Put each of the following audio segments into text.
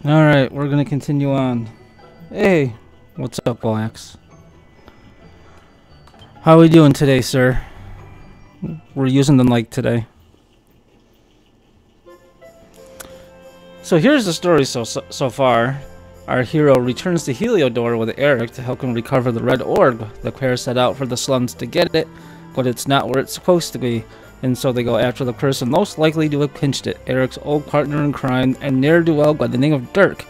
Alright, we're gonna continue on. Hey, what's up, Glax? How are we doing today, sir? We're using the mic today. So here's the story so far. Our hero returns to Heliodor with Eric to help him recover the red orb. The pair set out for the slums to get it, but it's not where it's supposed to be, and so they go after the person most likely to have pinched it, Eric's old partner in crime and ne'er-do-well by the name of Dirk.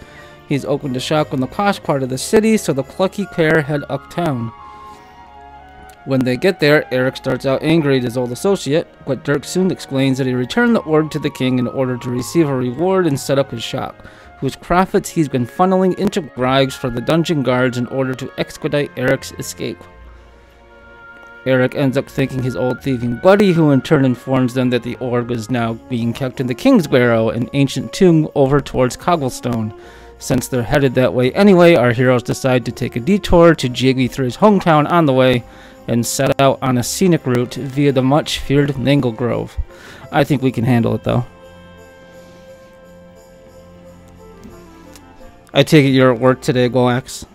He's open to shop in the posh part of the city, so the plucky pair head uptown. When they get there, Eric starts out angry at his old associate, but Dirk soon explains that he returned the orb to the king in order to receive a reward and set up his shop, whose profits he's been funneling into bribes for the dungeon guards in order to expedite Eric's escape. Eric ends up thanking his old thieving buddy, who in turn informs them that the orb is now being kept in the King's Barrow, an ancient tomb over towards Cobblestone. Since they're headed that way anyway, our heroes decide to take a detour to jiggy through his hometown on the way, and set out on a scenic route via the much-feared Manglegrove. I think we can handle it, though. I take it you're at work today, Golax.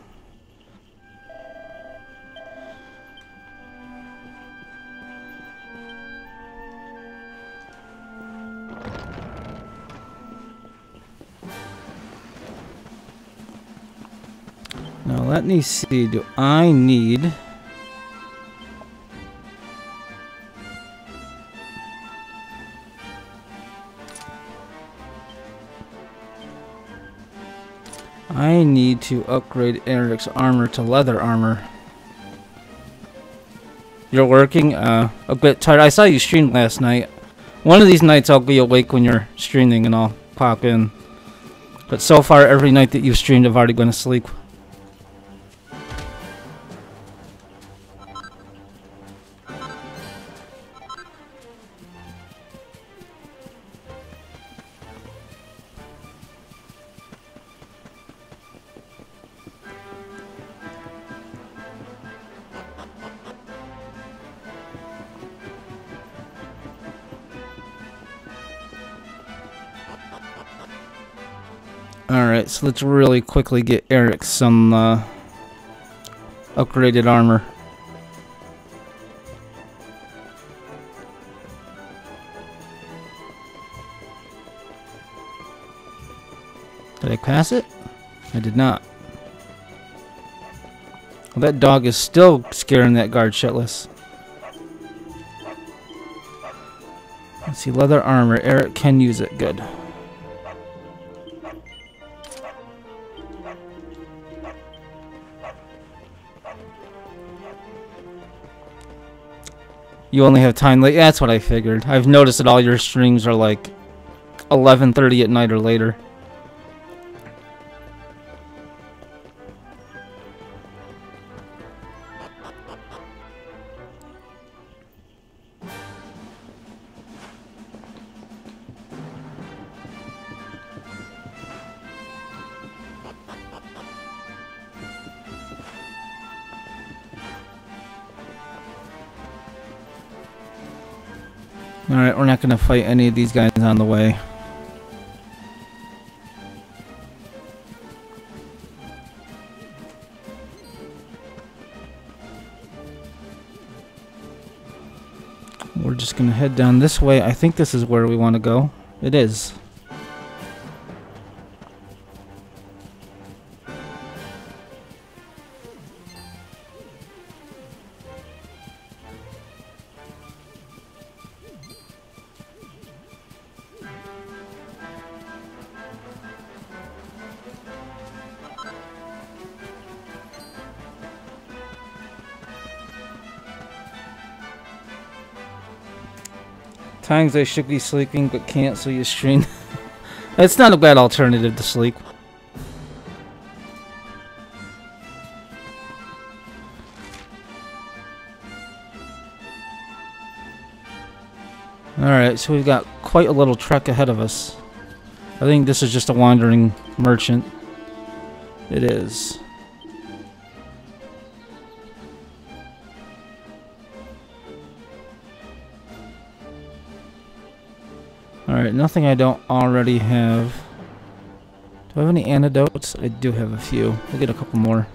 Now let me see, do I need... I need to upgrade Eric's armor to leather armor. You're working? A bit tired. I saw you stream last night. One of these nights I'll be awake when you're streaming and I'll pop in. But so far, every night that you've streamed, I've already gone to sleep. Alright, so let's really quickly get Eric some upgraded armor. Did I pass it? I did not. Well, that dog is still scaring that guard shitless. Let's see, leather armor. Eric can use it. Good. You only have time late. Yeah, that's what I figured. I've noticed that all your streams are like 11:30 at night or later. Alright, we're not going to fight any of these guys on the way. We're just going to head down this way. I think this is where we want to go. It is. Times I should be sleeping but can't, so you stream. It's not a bad alternative to sleep. Alright, so we've got quite a little trek ahead of us. I think this is just a wandering merchant. It is. Alright, nothing I don't already have. Do I have any antidotes? I do have a few. We'll get a couple more.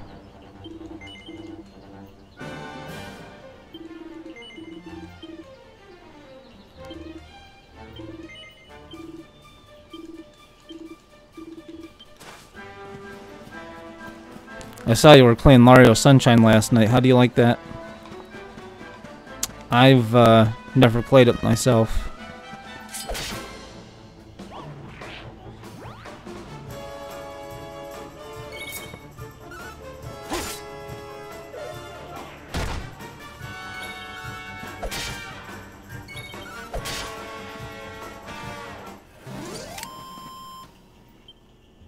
I saw you were playing Mario Sunshine last night. How do you like that? I've never played it myself.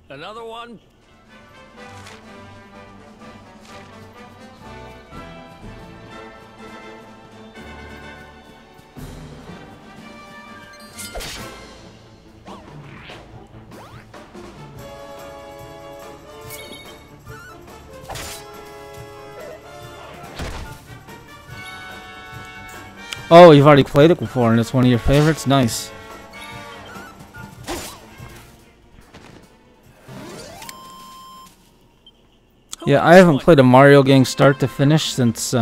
Another one? Oh, you've already played it before and it's one of your favorites? Nice. Yeah, I haven't played a Mario game start to finish since,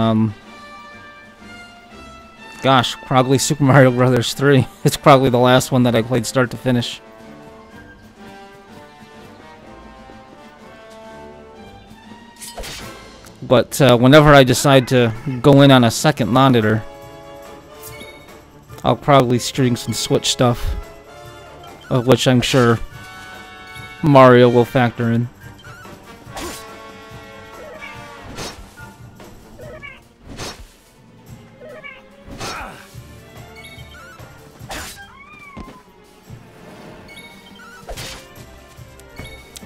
gosh, probably Super Mario Bros. 3. It's probably the last one that I played start to finish. But whenever I decide to go in on a second monitor, I'll probably stream some Switch stuff, of which I'm sure Mario will factor in.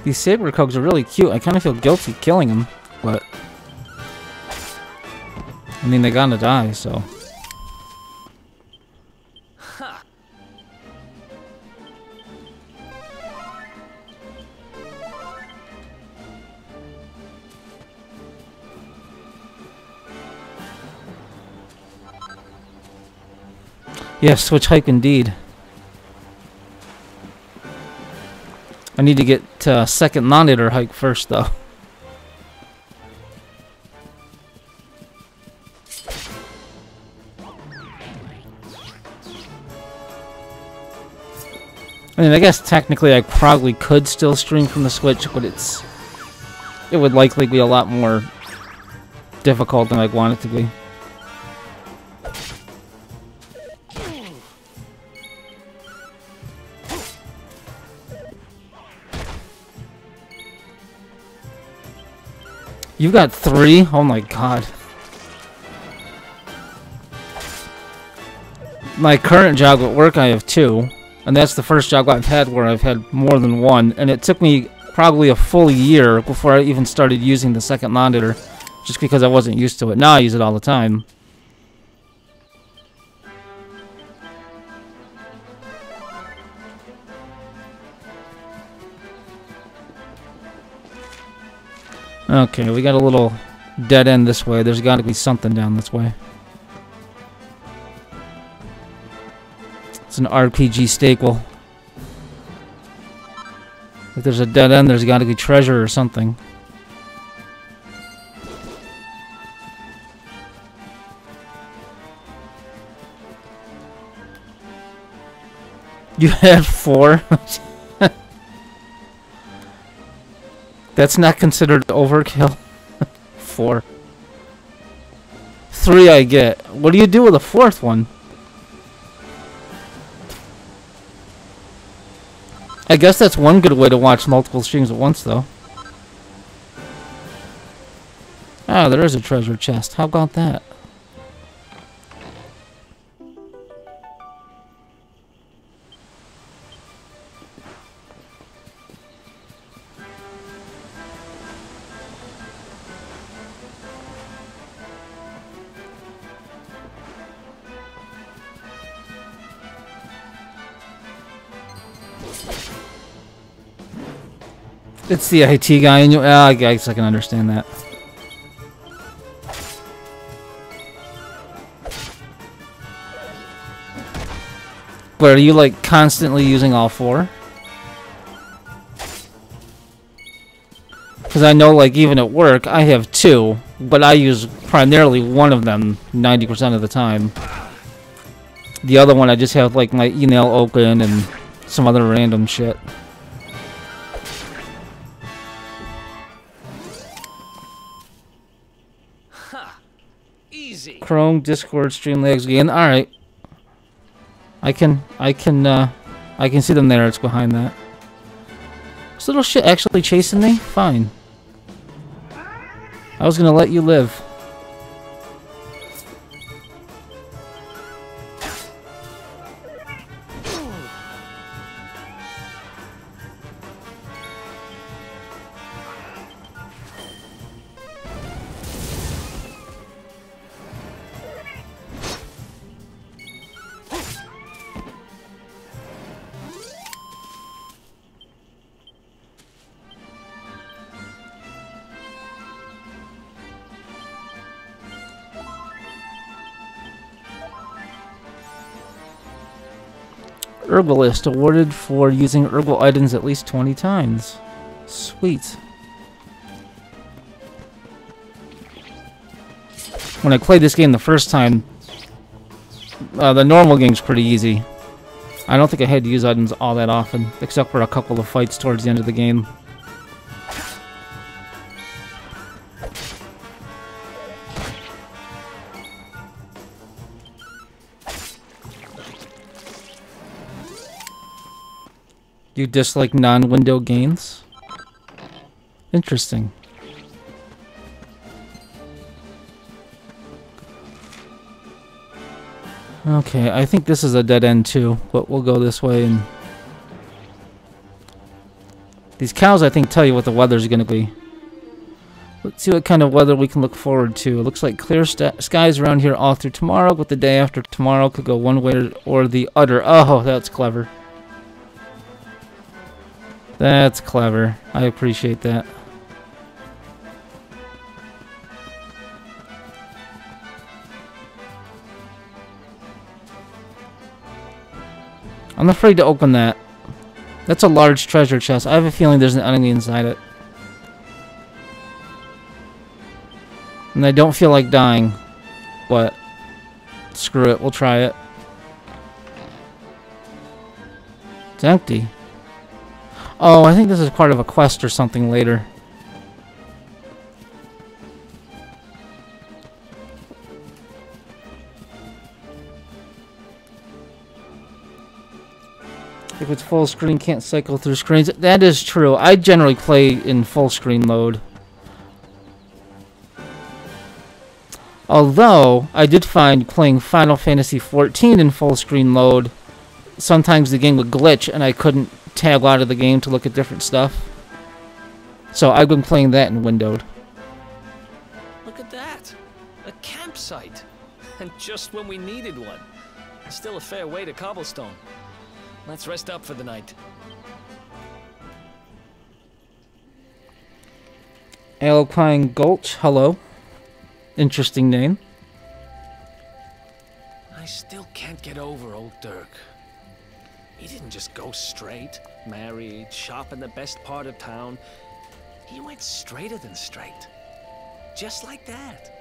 These saber cogs are really cute. I kind of feel guilty killing them, but I mean, they gotta die, so. Yes, Switch hype indeed. I need to get second monitor hype first, though. I mean, I guess technically I probably could still stream from the Switch, but it would likely be a lot more difficult than I'd want it to be. You've got 3? Oh my god. My current job at work, I have 2. And that's the first job I've had where I've had more than one. And it took me probably a full year before I even started using the second monitor. Just because I wasn't used to it. Now I use it all the time. Okay, we got a little dead end this way. There's got to be something down this way. It's an RPG staple. If there's a dead end, there's got to be treasure or something. You had 4? That's not considered overkill. 4. 3 I get. What do you do with the 4th one? I guess that's one good way to watch multiple streams at once, though. Ah, there is a treasure chest. How about that? It's the IT guy in you. I guess I can understand that. But are you like constantly using all 4? Because I know, like, even at work, I have 2, but I use primarily one of them 90% of the time. The other one, I just have, like, my email open and some other random shit. Ha! Easy. Chrome, Discord, Streamlabs again. Alright. I can see the narratives behind that. This little shit actually chasing me? Fine. I was gonna let you live. Herbalist awarded for using herbal items at least 20 times. Sweet. When I played this game the first time, the normal game's pretty easy. I don't think I had to use items all that often, except for a couple of fights towards the end of the game. You dislike non-window games? Interesting. Okay, I think this is a dead end too, but we'll go this way. And these cows, I think, tell you what the weather's gonna be. Let's see what kind of weather we can look forward to. It looks like clear skies around here all through tomorrow, but the day after tomorrow could go one way or the other. Oh, that's clever. That's clever. I appreciate that. I'm afraid to open that. That's a large treasure chest. I have a feeling there's an enemy inside it. And I don't feel like dying. But screw it, we'll try it. It's empty. Oh, I think this is part of a quest or something later. If it's full screen, can't cycle through screens. That is true. I generally play in full screen mode. Although, I did find playing Final Fantasy XIV in full screen mode, sometimes the game would glitch and I couldn't tab out of the game to look at different stuff. So I've been playing that in windowed. Look at that! A campsite! And just when we needed one. Still a fair way to cobblestone. Let's rest up for the night. Alpine Gulch, hello. Interesting name. I still can't get over old Dirk. He didn't just go straight, married, shop in the best part of town. He went straighter than straight. Just like that.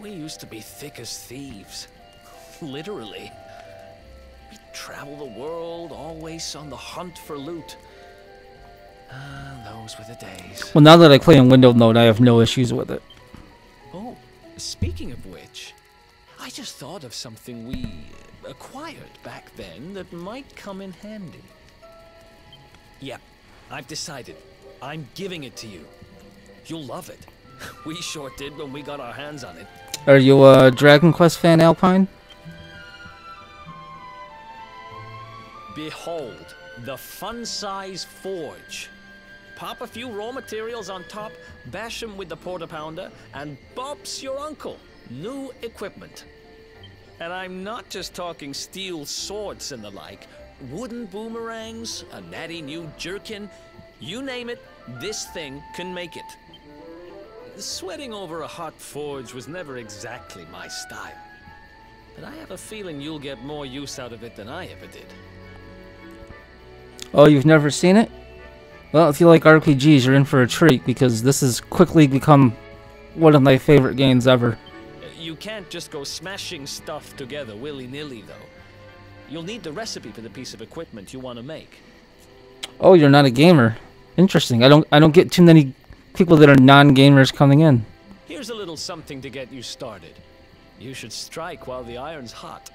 We used to be thick as thieves. Literally. We'd travel the world, always on the hunt for loot. Those were the days. Well, now that I play in windowed mode, I have no issues with it. Oh, speaking of which, I just thought of something we acquired back then that might come in handy. Yeah, I've decided. I'm giving it to you. You'll love it. We sure did when we got our hands on it. Are you a Dragon Quest fan, Alpine? Behold, the fun-size forge. Pop a few raw materials on top, bash them with the porta pounder, and Bob's your uncle. New equipment. And I'm not just talking steel swords and the like. Wooden boomerangs, a natty new jerkin. You name it, this thing can make it. Sweating over a hot forge was never exactly my style. But I have a feeling you'll get more use out of it than I ever did. Oh, you've never seen it? Well, if you like RPGs, you're in for a treat, because this has quickly become one of my favorite games ever. You can't just go smashing stuff together willy-nilly, though. You'll need the recipe for the piece of equipment you want to make. Oh, you're not a gamer. Interesting. I don't get too many people that are non-gamers coming in. Here's a little something to get you started. You should strike while the iron's hot.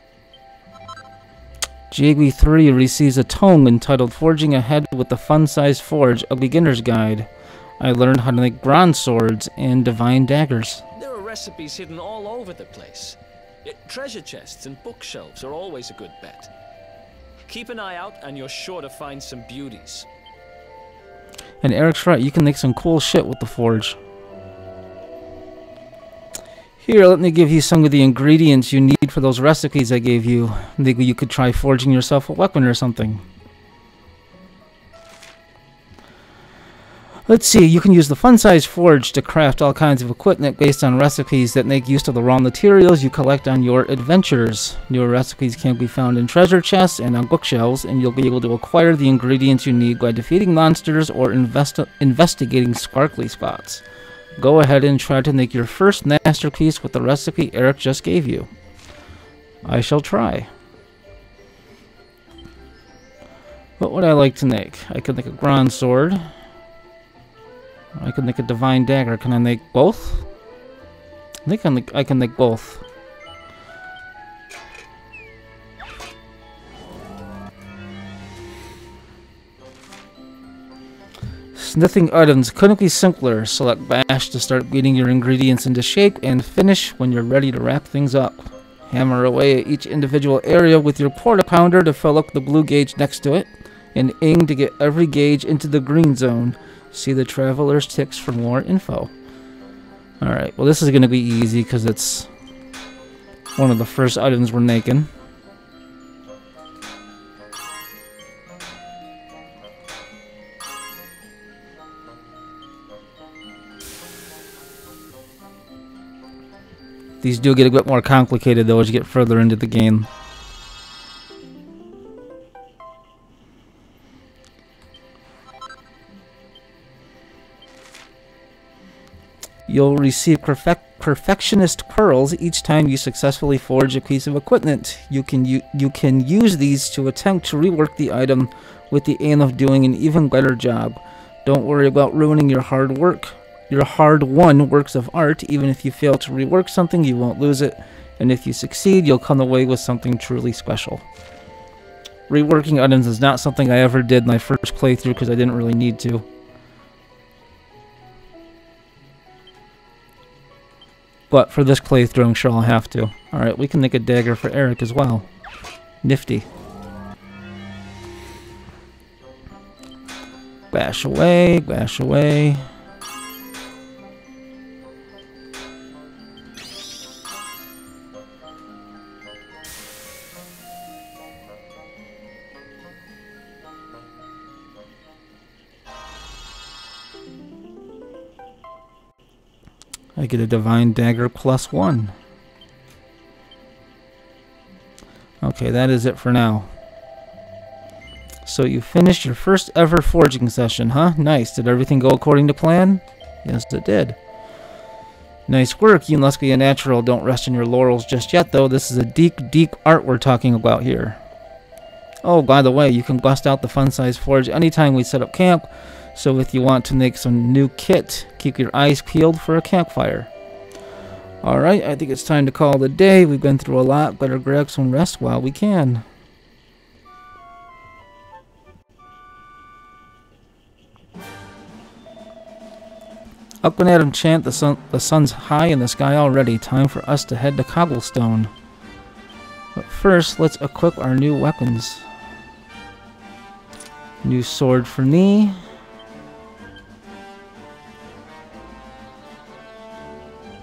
JB3 receives a tome entitled Forging Ahead with the Fun-Sized Forge, a beginner's guide. I learned how to make bronze swords and divine daggers. There are recipes hidden all over the place. Treasure chests and bookshelves are always a good bet. Keep an eye out and you're sure to find some beauties. And Eric's right, you can make some cool shit with the forge. Here, let me give you some of the ingredients you need for those recipes I gave you. Maybe you could try forging yourself a weapon or something. Let's see, you can use the fun-sized forge to craft all kinds of equipment based on recipes that make use of the raw materials you collect on your adventures. Newer recipes can be found in treasure chests and on bookshelves, and you'll be able to acquire the ingredients you need by defeating monsters or investigating sparkly spots. Go ahead and try to make your first masterpiece with the recipe Eric just gave you. I shall try. What would I like to make? I could make a bronze sword. I could make a divine dagger. Can I make both? I think I can make both. Smithing items couldn't be simpler. Select bash to start beating your ingredients into shape, and finish when you're ready to wrap things up. Hammer away at each individual area with your porta-pounder to fill up the blue gauge next to it, and aim to get every gauge into the green zone. See the traveler's ticks for more info. Alright, well this is going to be easy because it's one of the first items we're making. These do get a bit more complicated though as you get further into the game. You'll receive perfectionist pearls each time you successfully forge a piece of equipment. You can use these to attempt to rework the item with the aim of doing an even better job. Don't worry about ruining your hard-won works of art. Even if you fail to rework something, you won't lose it. And if you succeed, you'll come away with something truly special. Reworking items is not something I ever did my first playthrough because I didn't really need to. But for this playthrough, I'm sure I'll have to. Alright, we can make a dagger for Eric as well. Nifty. Bash away, bash away. I get a divine dagger +1. Okay, that is it for now. So you finished your first ever forging session, huh? Nice. Did everything go according to plan? Yes, it did. Nice work. You must be a natural. Don't rest on your laurels just yet, though. This is a deep, deep art we're talking about here. Oh, by the way, you can bust out the fun-sized forge anytime we set up camp. So if you want to make some new kit, keep your eyes peeled for a campfire. Alright, I think it's time to call it a day. We've been through a lot. Better grab some rest while we can. Up and at 'em, chant. The sun's high in the sky already. Time for us to head to Cobblestone. But first, let's equip our new weapons. New sword for me.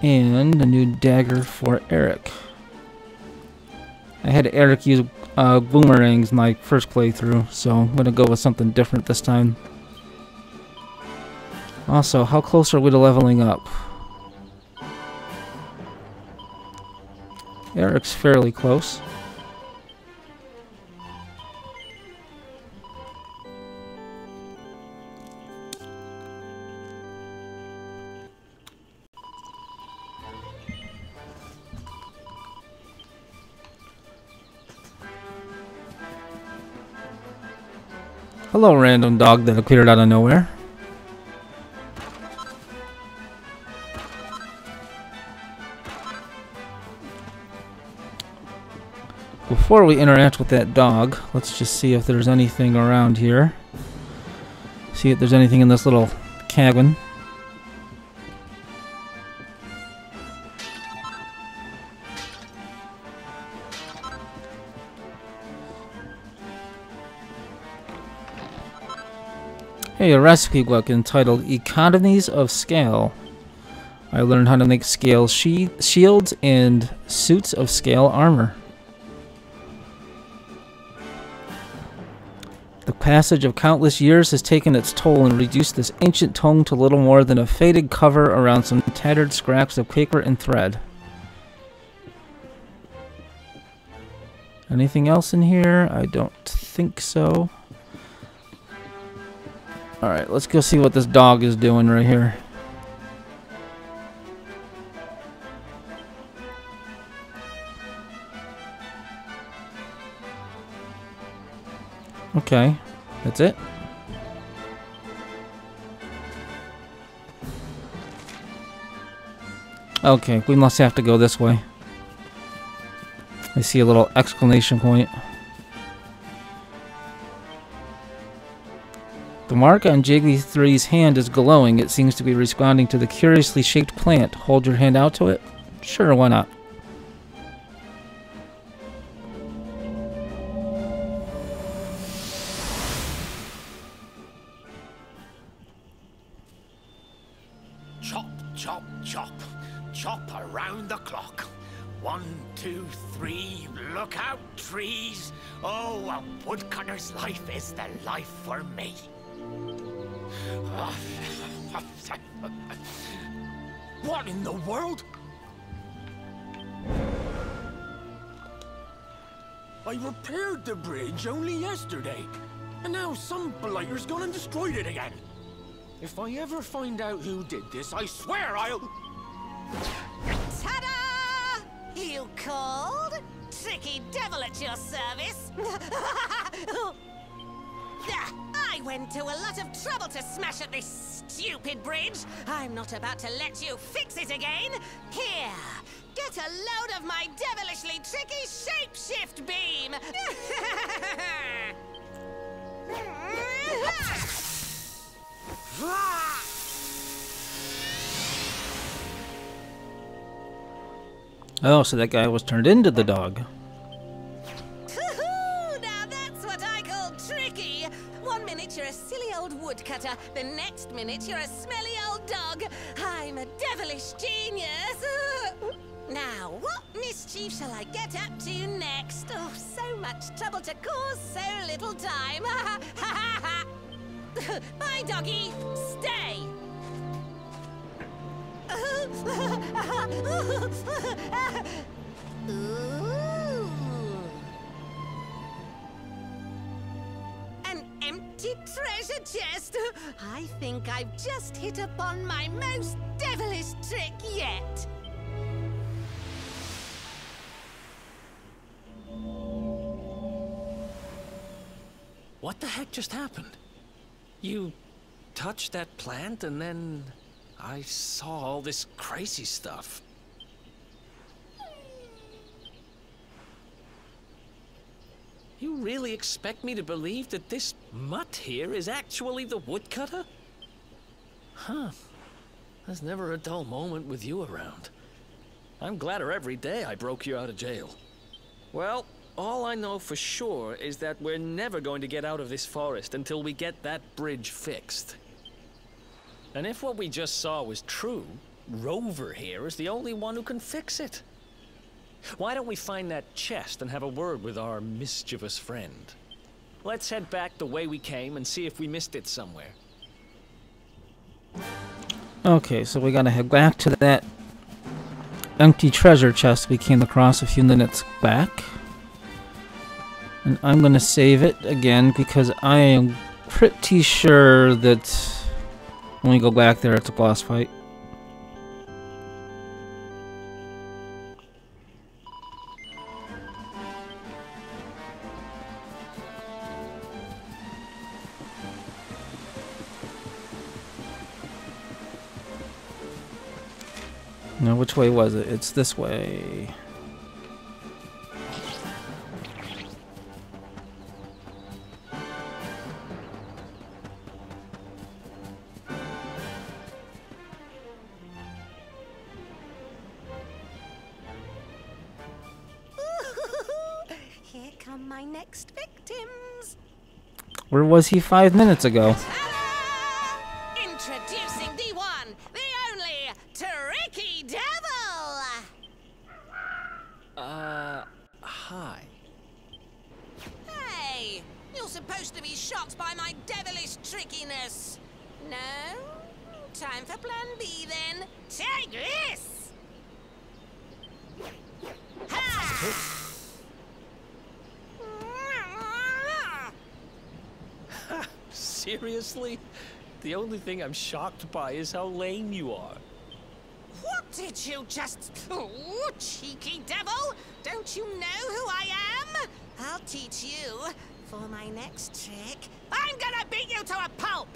And a new dagger for Eric. I had Eric use boomerangs in my first playthrough, so I'm going to go with something different this time. Also, how close are we to leveling up? Eric's fairly close. Hello, random dog that appeared out of nowhere. Before we interact with that dog, let's just see if there's anything around here. See if there's anything in this little cabin. Hey, a recipe book entitled Economies of Scale. I learned how to make scale shields and suits of scale armor. The passage of countless years has taken its toll and reduced this ancient tome to little more than a faded cover around some tattered scraps of paper and thread. Anything else in here? I don't think so. Alright, let's go see what this dog is doing right here. Okay, that's it. Okay, we must have to go this way. I see a little exclamation point. The mark on Jiggly 3's hand is glowing. It seems to be responding to the curiously shaped plant. Hold your hand out to it? Sure, why not? Chop, chop, chop. Chop around the clock. 1, 2, 3. Look out, trees. Oh, a woodcutter's life is the life for me. What in the world? I repaired the bridge only yesterday, and now some blighter's gone and destroyed it again. If I ever find out who did this, I swear I'll... Ta-da! You called? Tricky devil at your service. I went to a lot of trouble to smash at this stupid bridge. I'm not about to let you fix it again. Here, get a load of my devilishly tricky shapeshift beam. Oh, so that guy was turned into the dog. Now that's what I call tricky. 1 minute you're a silly old woodcutter, the next minute you're a smelly old dog. I'm a devilish genius. Now, what mischief shall I get up to next? Oh, so much trouble to cause so little time. Bye, doggy. Stay. Ooh. An empty treasure chest. I think I've just hit upon my most devilish trick yet. What the heck just happened? You touched that plant and then I saw all this crazy stuff. You really expect me to believe that this mutt here is actually the woodcutter? Huh. There's never a dull moment with you around. I'm gladder every day I broke you out of jail. Well, all I know for sure is that we're never going to get out of this forest until we get that bridge fixed. And if what we just saw was true, Rover here is the only one who can fix it. Why don't we find that chest and have a word with our mischievous friend? Let's head back the way we came and see if we missed it somewhere. Okay, so we gotta head back to that empty treasure chest we came across a few minutes back. And I'm gonna save it again because I am pretty sure that when we go back there it's a boss fight. Now, which way was it? It's this way. Here come my next victims. Where was he 5 minutes ago? Ta-da! Introducing the one, the only, Tricky Devil! Hi. Hey, you're supposed to be shocked by my devilish trickiness. No? Time for plan B then. Take this! Ha! Seriously? The only thing I'm shocked by is how lame you are. What did you just... Oh, cheeky devil! Don't you know who I am? I'll teach you. For my next trick, I'm gonna beat you to a pulp!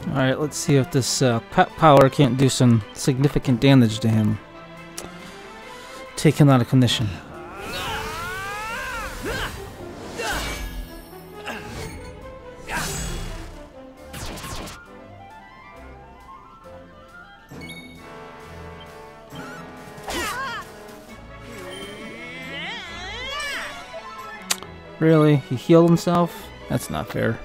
Alright, let's see if this pet power can't do some significant damage to him. Take him out of condition. Really? He healed himself? That's not fair.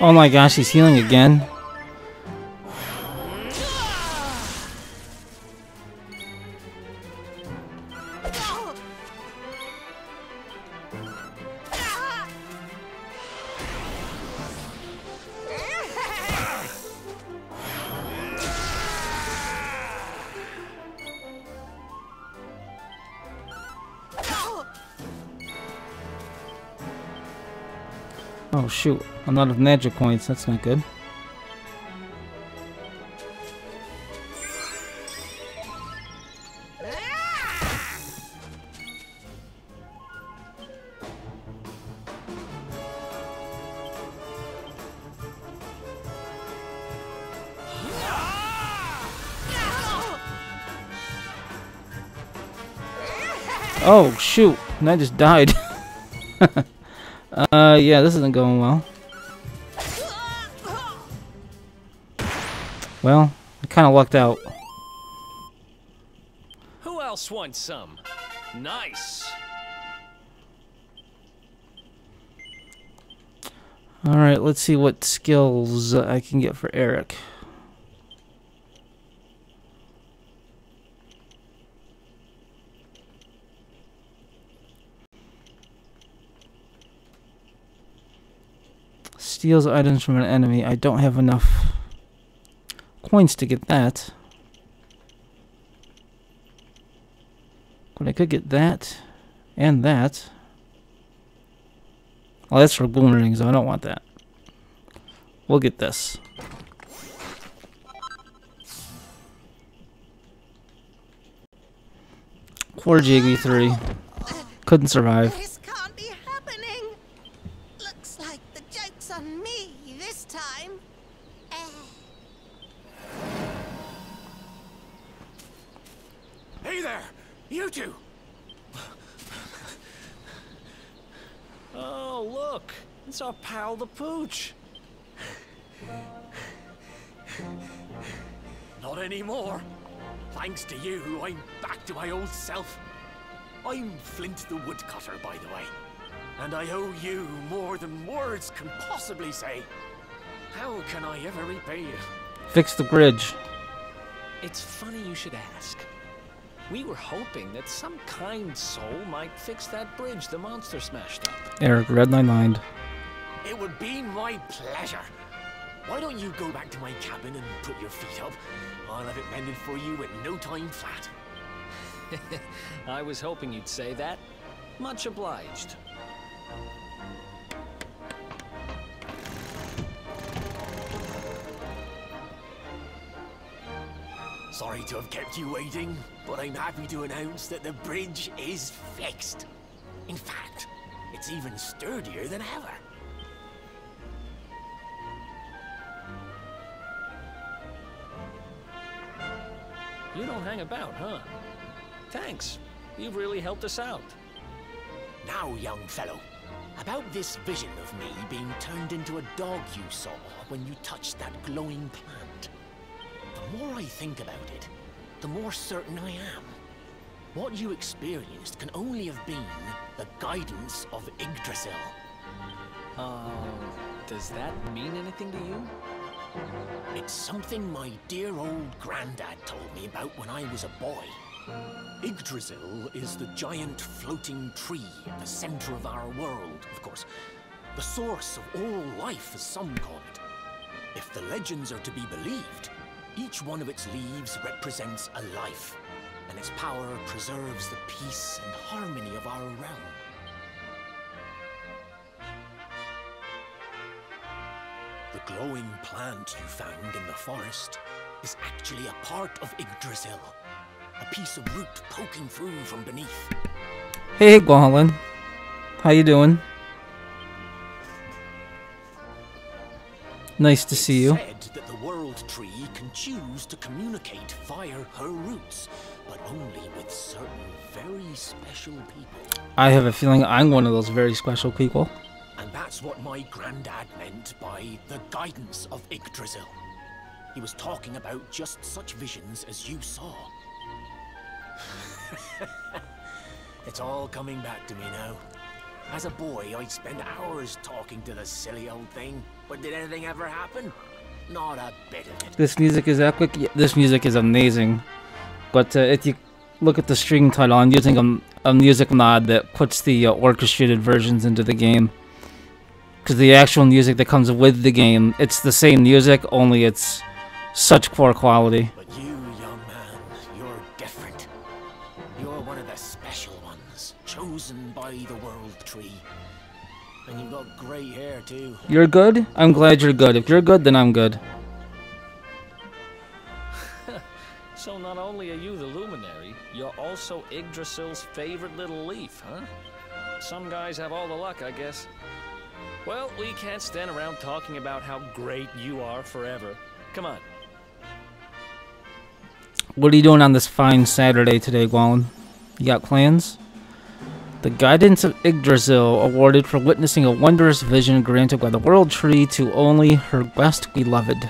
Oh my gosh, he's healing again. Oh shoot, I'm out of magic points, that's not good. Oh, shoot. And I just died. Yeah, this isn't going well. Well, I kind of lucked out. Who else wants some? Nice. Alright, let's see what skills I can get for Eric. Steals items from an enemy. I don't have enough coins to get that. But I could get that and that. Well, that's for boomerangs, so I don't want that. We'll get this. Poor Jiggy 3. Couldn't survive. This can't be happening. Looks like the joke's on me this time. Hey there, you two. Oh, look. It's our pal the Pooch. Not anymore. Thanks to you, I'm back to my old self. I'm Flint the Woodcutter, by the way. And I owe you more than words can possibly say. How can I ever repay you? Fix the bridge. It's funny you should ask. We were hoping that some kind soul might fix that bridge the monster smashed up. Eric, red line lined. It would be my pleasure. Why don't you go back to my cabin and put your feet up? I'll have it mended for you in no time flat. I was hoping you'd say that. Much obliged. Sorry to have kept you waiting, but I'm happy to announce that the bridge is fixed. In fact, it's even sturdier than ever. You don't hang about, huh? Thanks. You've really helped us out. Now, young fellow, about this vision of me being turned into a dog you saw when you touched that glowing plant. The more I think about it, the more certain I am. What you experienced can only have been the guidance of Yggdrasil. Does that mean anything to you? It's something my dear old granddad told me about when I was a boy. Yggdrasil is the giant floating tree at the center of our world, of course. The source of all life, as some call it. If the legends are to be believed, each one of its leaves represents a life, and its power preserves the peace and harmony of our realm. The glowing plant you found in the forest is actually a part of Yggdrasil. A piece of root poking through from beneath. Hey, Goblin. How you doing? Nice to see you. It's said that the world tree can choose to communicate via her roots, but only with certain very special people. I have a feeling I'm one of those very special people. And that's what my granddad meant by the guidance of Yggdrasil. He was talking about just such visions as you saw. It's all coming back to me now. As a boy, I'd spend hours talking to the silly old thing, but did anything ever happen? Not a bit of it. This music is epic. Yeah, this music is amazing. But if you look at the string title, I'm using a music mod that puts the orchestrated versions into the game. Because the actual music that comes with the game, it's the same music, only it's such poor quality. But you, young man, you're different. You're one of the special ones, chosen by the world tree. And you've got grey hair, too. You're good? I'm glad you're good. If you're good, then I'm good. So not only are you the luminary, you're also Yggdrasil's favorite little leaf, huh? Some guys have all the luck, I guess. Well, we can't stand around talking about how great you are forever. Come on. What are you doing on this fine Saturday today, Gwalin? You got plans? The guidance of Yggdrasil, awarded for witnessing a wondrous vision granted by the World Tree to only her best beloved.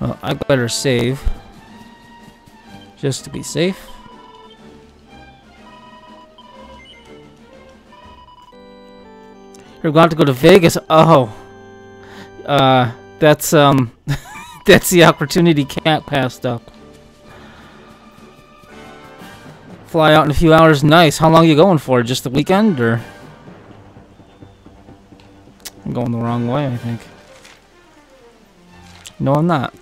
Well, I better save. Just to be safe. You're about to go to Vegas. Oh. That's, that's the opportunity Cat passed up. Fly out in a few hours. Nice. How long are you going for? Just the weekend, or? I'm going the wrong way, I think. No, I'm not.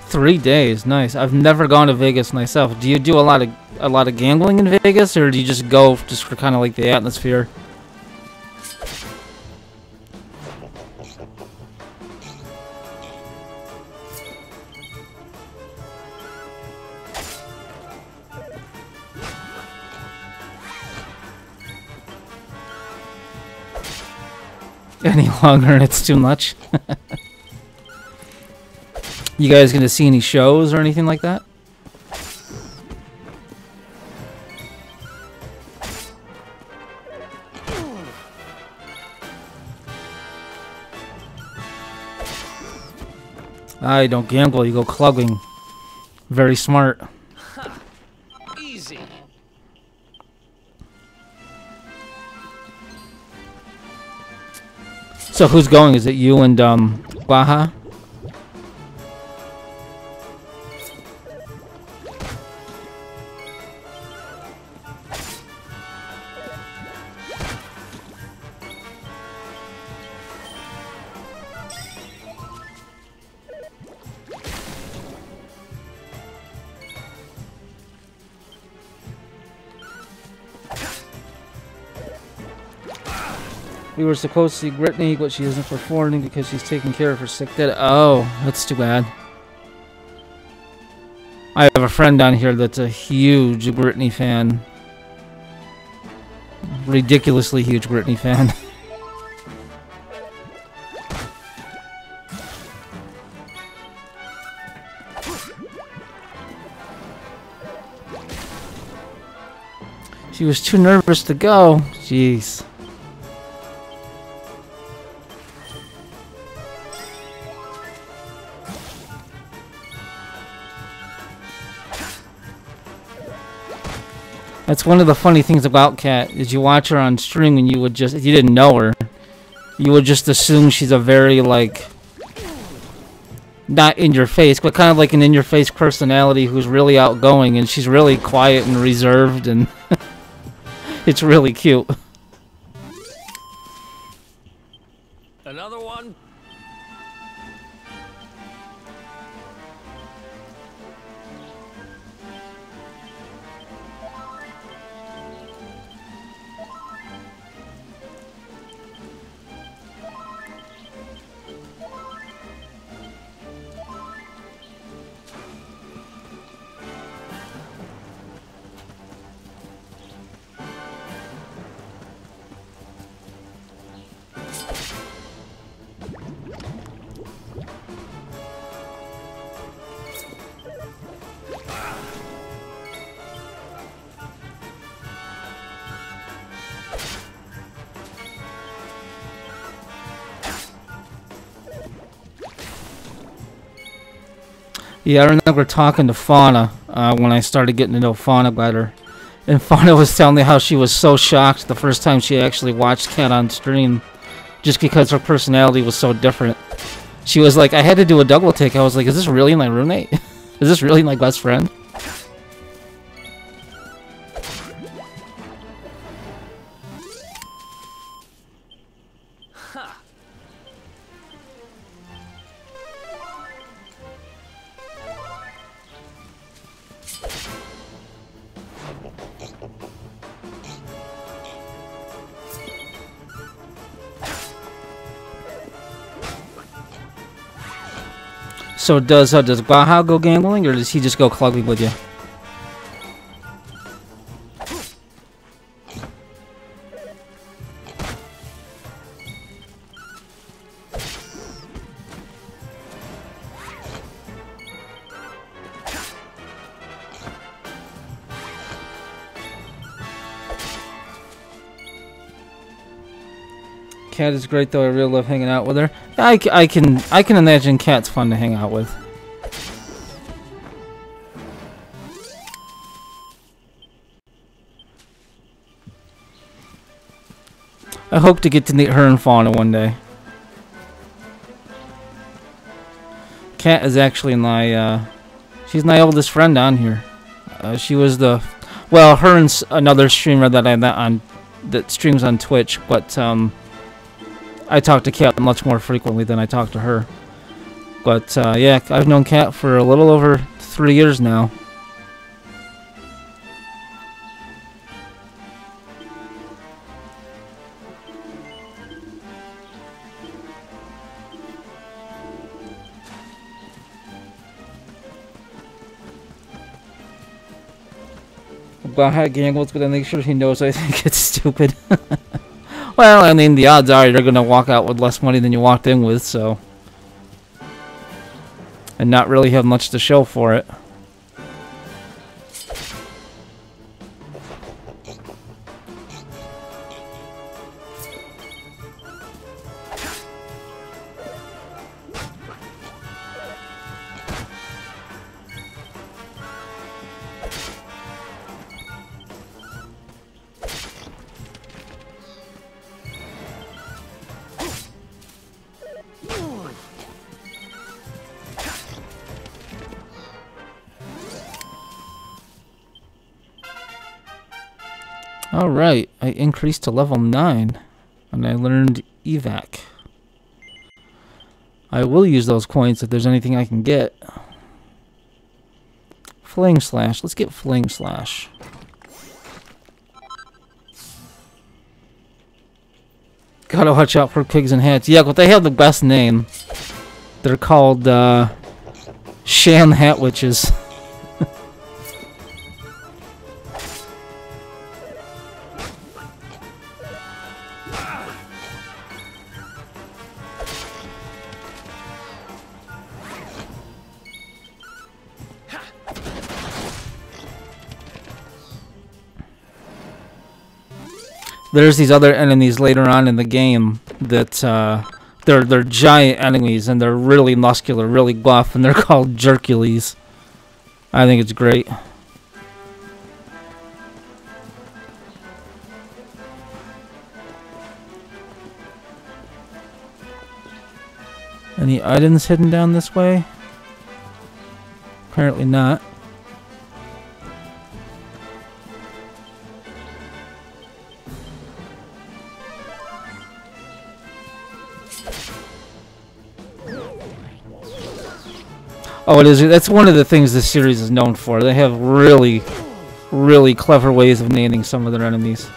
Three days, nice. I've never gone to Vegas myself. Do you do a lot of gambling in Vegas, or do you just go just for kind of like the atmosphere? Any longer and it's too much. You guys gonna see any shows or anything like that? I don't gamble, you go clubbing. Very smart. Easy. So who's going? Is it you and Baja? We were supposed to see Brittany, but she isn't performing because she's taking care of her sick dad. Oh, that's too bad. I have a friend down here that's a huge Brittany fan. Ridiculously huge Brittany fan. She was too nervous to go. Jeez. That's one of the funny things about Kat, is you watch her on stream and you would just, if you didn't know her, you would just assume she's a very, like, not in your face, but kind of like an in your face personality who's really outgoing, and she's really quiet and reserved, and it's really cute. Another one? Yeah, I remember talking to Fauna when I started getting to know Fauna better. And Fauna was telling me how she was so shocked the first time she actually watched Cat on stream, just because her personality was so different. She was like, I had to do a double take. I was like, is this really my roommate? Is this really my best friend? So does Baja go gambling, or does he just go clubbing with you? Cat is great though. I really love hanging out with her. I can imagine Cat's fun to hang out with. I hope to get to meet her and Fauna one day. Cat is actually my she's my oldest friend on here. She was the her and another streamer that I met on that streams on Twitch, but I talk to Kat much more frequently than I talk to her. But yeah, I've known Kat for a little over 3 years now. Baja Gangle's gonna make sure he knows I think it's stupid. Well, I mean, the odds are you're gonna walk out with less money than you walked in with, so. And not really have much to show for it. Alright, I increased to level 9, and I learned evac. I will use those coins if there's anything I can get. Fling Slash, let's get Fling Slash. Gotta watch out for pigs and hats. Yeah, but they have the best name. They're called, Sham Hat Witches. There's these other enemies later on in the game that they're giant enemies and they're really muscular, really buff, and they're called Jerkules. I think it's great. Any items hidden down this way? Apparently not. Oh, it is. That's one of the things this series is known for. They have really, really clever ways of naming some of their enemies.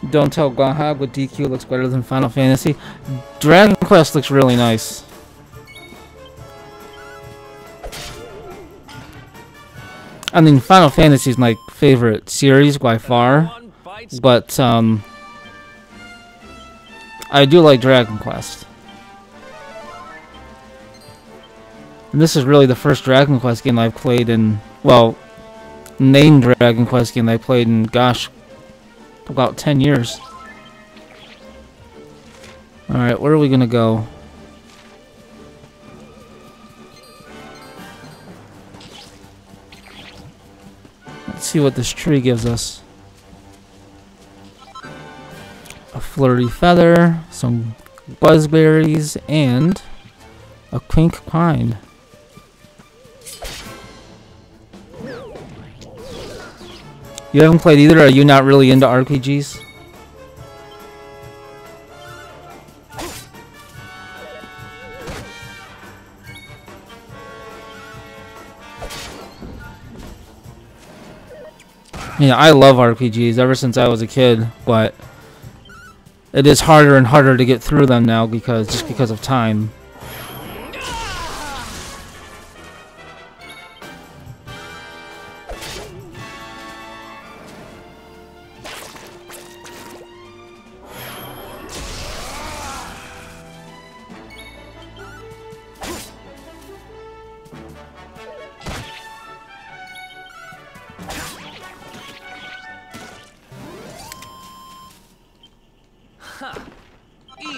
Don't tell Gahag with DQ looks better than Final Fantasy. Dragon Quest looks really nice. I mean, Final Fantasy is my favorite series by far, but I do like Dragon Quest. And this is really the first Dragon Quest game I've played in, well, named Dragon Quest game I played in, gosh, about 10 years. Alright, where are we gonna go? Let's see what this tree gives us. A flirty feather, some buzzberries, and a pink pine. You haven't played either? Are you not really into RPGs? Yeah, I love RPGs ever since I was a kid, but it is harder and harder to get through them now because of time.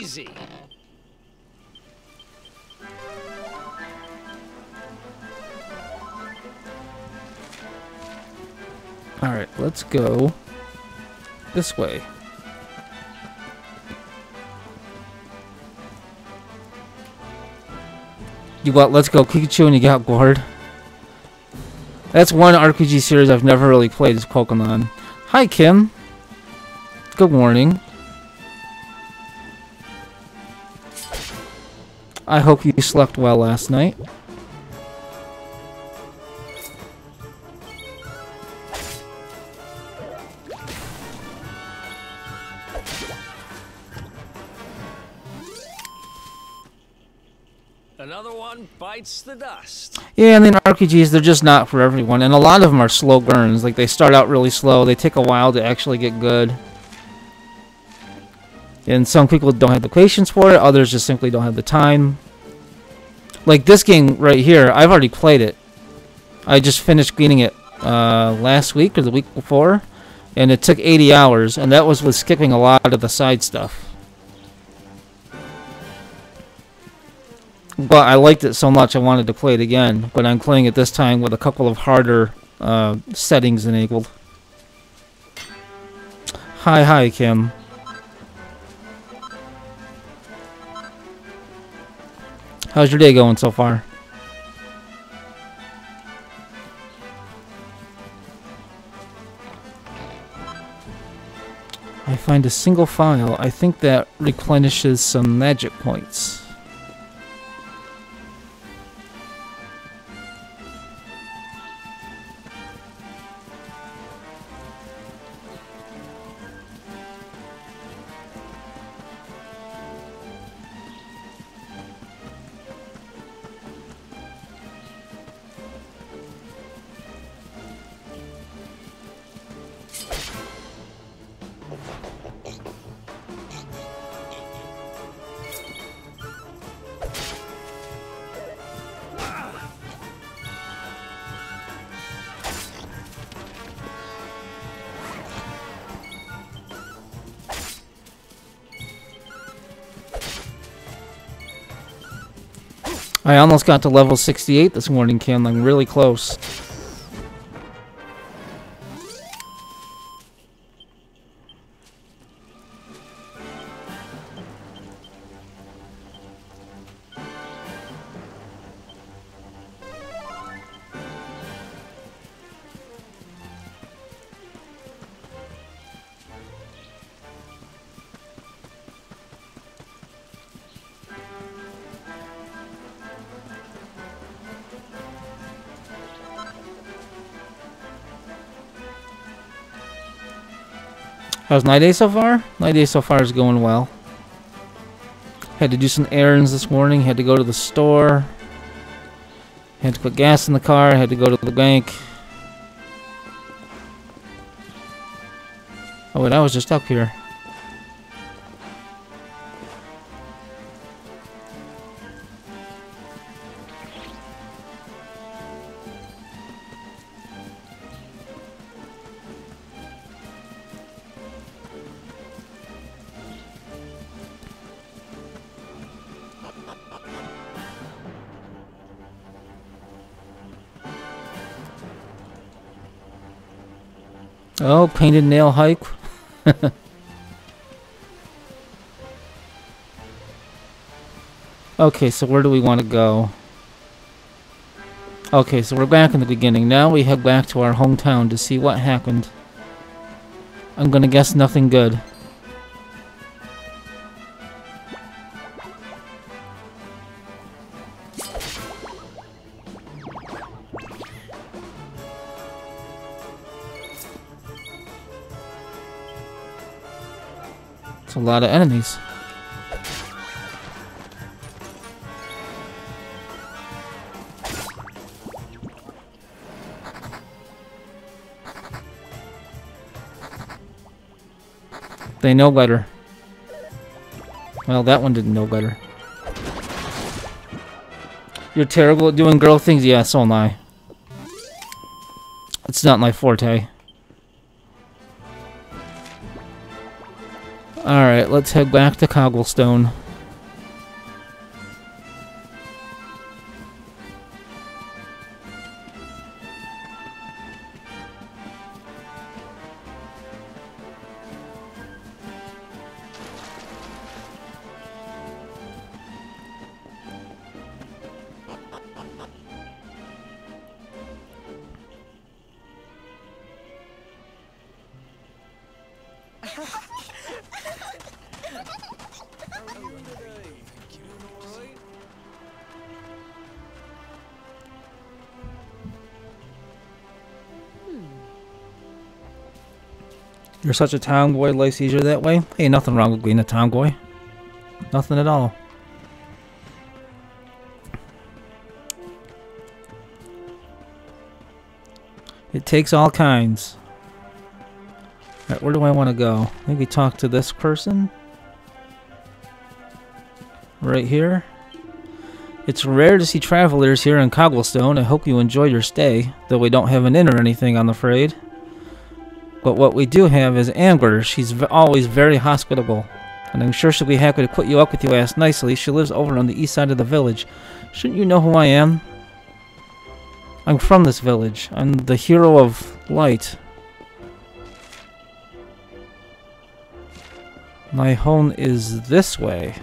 Easy. Alright, let's go this way. You got Let's Go Pikachu and you got bored. That's one RPG series I've never really played, is Pokemon. Hi, Kim. Good morning. I hope you slept well last night. Another one bites the dust. Yeah, and then RPGs, they're just not for everyone. And a lot of them are slow burns. Like, they start out really slow. They take a while to actually get good. And some people don't have the patience for it. Others just simply don't have the time. Like this game right here, I've already played it. I just finished beating it last week or the week before. And it took 80 hours. And that was with skipping a lot of the side stuff. But I liked it so much I wanted to play it again. But I'm playing it this time with a couple of harder settings enabled. Hi, Kim. How's your day going so far? I find a single file. I think that replenishes some magic points. I almost got to level 68 this morning, Kim. I'm really close. How's night day so far? Night day so far is going well. Had to do some errands this morning. Had to go to the store. Had to put gas in the car. Had to go to the bank. Oh wait, I was just up here. Oh, painted nail hike. Okay, so where do we want to go? Okay, so we're back in the beginning. Now we head back to our hometown to see what happened. I'm gonna guess nothing good. It's a lot of enemies. They know better. Well, that one didn't know better. You're terrible at doing girl things? Yeah, so am I. It's not my forte. Alright, let's head back to Cobblestone. You're such a tomboy, life's easier that way? Hey, nothing wrong with being a tomboy. Nothing at all. It takes all kinds. Alright, where do I want to go? Maybe talk to this person? Right here? It's rare to see travelers here in Cobblestone. I hope you enjoy your stay, though we don't have an inn or anything, I'm afraid. But what we do have is Amber. She's always very hospitable, and I'm sure she'll be happy to put you up with you ass nicely. She lives over on the east side of the village. Shouldn't you know who I am? I'm from this village. I'm the hero of light. My home is this way.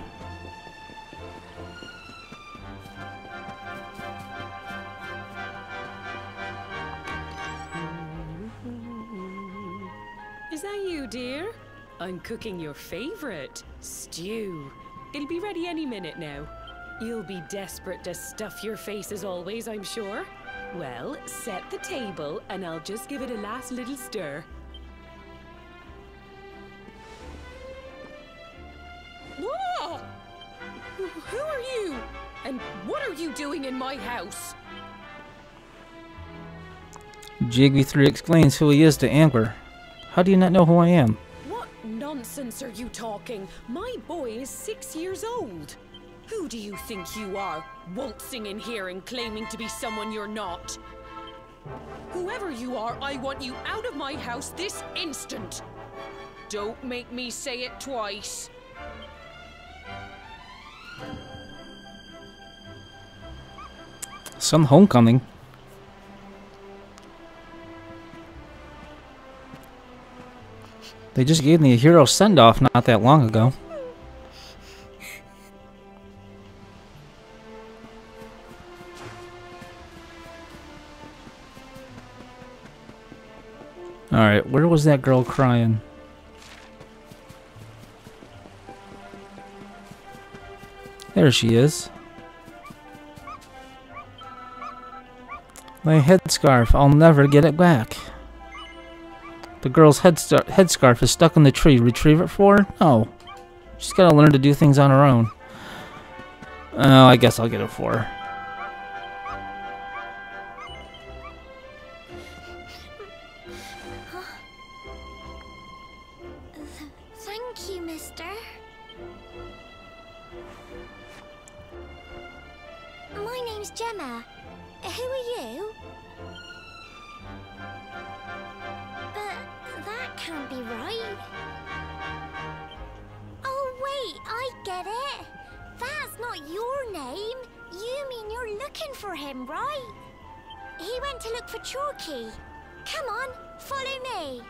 Is that you, dear? I'm cooking your favorite, stew. It'll be ready any minute now. You'll be desperate to stuff your face as always, I'm sure. Well, set the table and I'll just give it a last little stir. Whoa! Who are you? And what are you doing in my house? JB3 explains who he is to Amber. How do you not know who I am? What nonsense are you talking? My boy is 6 years old. Who do you think you are, waltzing in here and claiming to be someone you're not? Whoever you are, I want you out of my house this instant. Don't make me say it twice. Some homecoming. They just gave me a hero send-off not that long ago. Alright, where was that girl crying? There she is. My headscarf, I'll never get it back. The girl's headscarf is stuck in the tree. Retrieve it for her? No. She's gotta learn to do things on her own. Oh, I guess I'll get it for her. Thank you, mister. My name's Gemma. Who are you? But that can't be right. Oh, wait, I get it. That's not your name. You mean you're looking for him, right? He went to look for Chalky. Come on, follow me.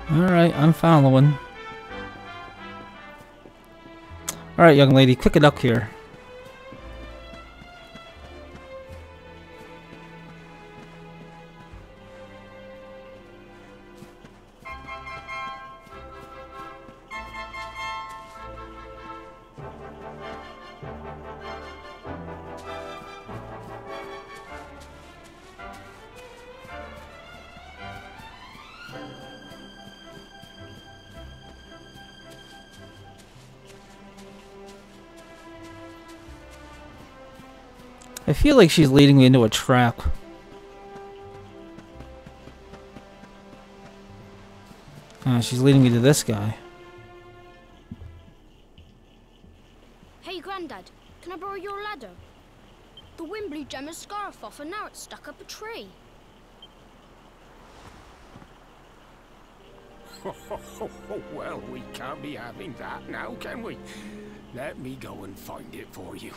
Alright, I'm following. Alright, young lady, quick it up here. I feel like she's leading me into a trap. She's leading me to this guy. Hey, Grandad, can I borrow your ladder? The wind blew Gemma's scarf off and now it's stuck up a tree. Well, we can't be having that now, can we? Let me go and find it for you.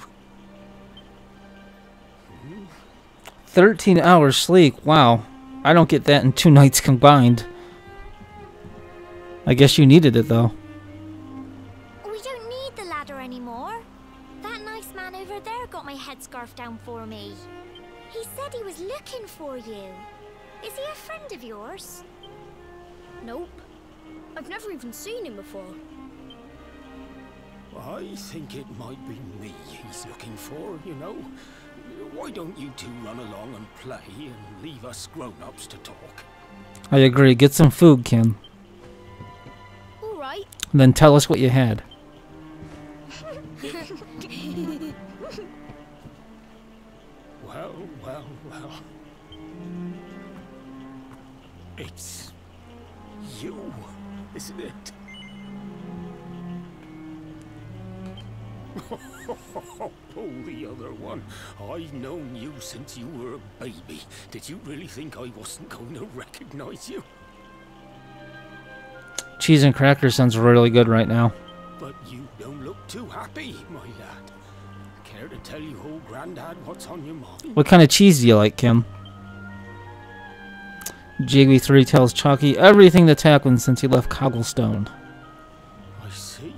13 hours sleep. Wow. I don't get that in 2 nights combined. I guess you needed it, though. We don't need the ladder anymore. That nice man over there got my headscarf down for me. He said he was looking for you. Is he a friend of yours? Nope. I've never even seen him before. I think it might be me he's looking for, you know. Why don't you two run along and play and leave us grown-ups to talk? I agree. Get some food, Kim. All right. Then tell us what you had. Well. It's you, isn't it? Pull the other one. I've known you since you were a baby. Did you really think I wasn't going to recognize you? Cheese and cracker sounds really good right now. But you don't look too happy, my lad. Care to tell your old granddad what's on your mind? What kind of cheese do you like, Kim? Jiggy3 tells Chalky everything that's happened since he left Cobblestone. I see.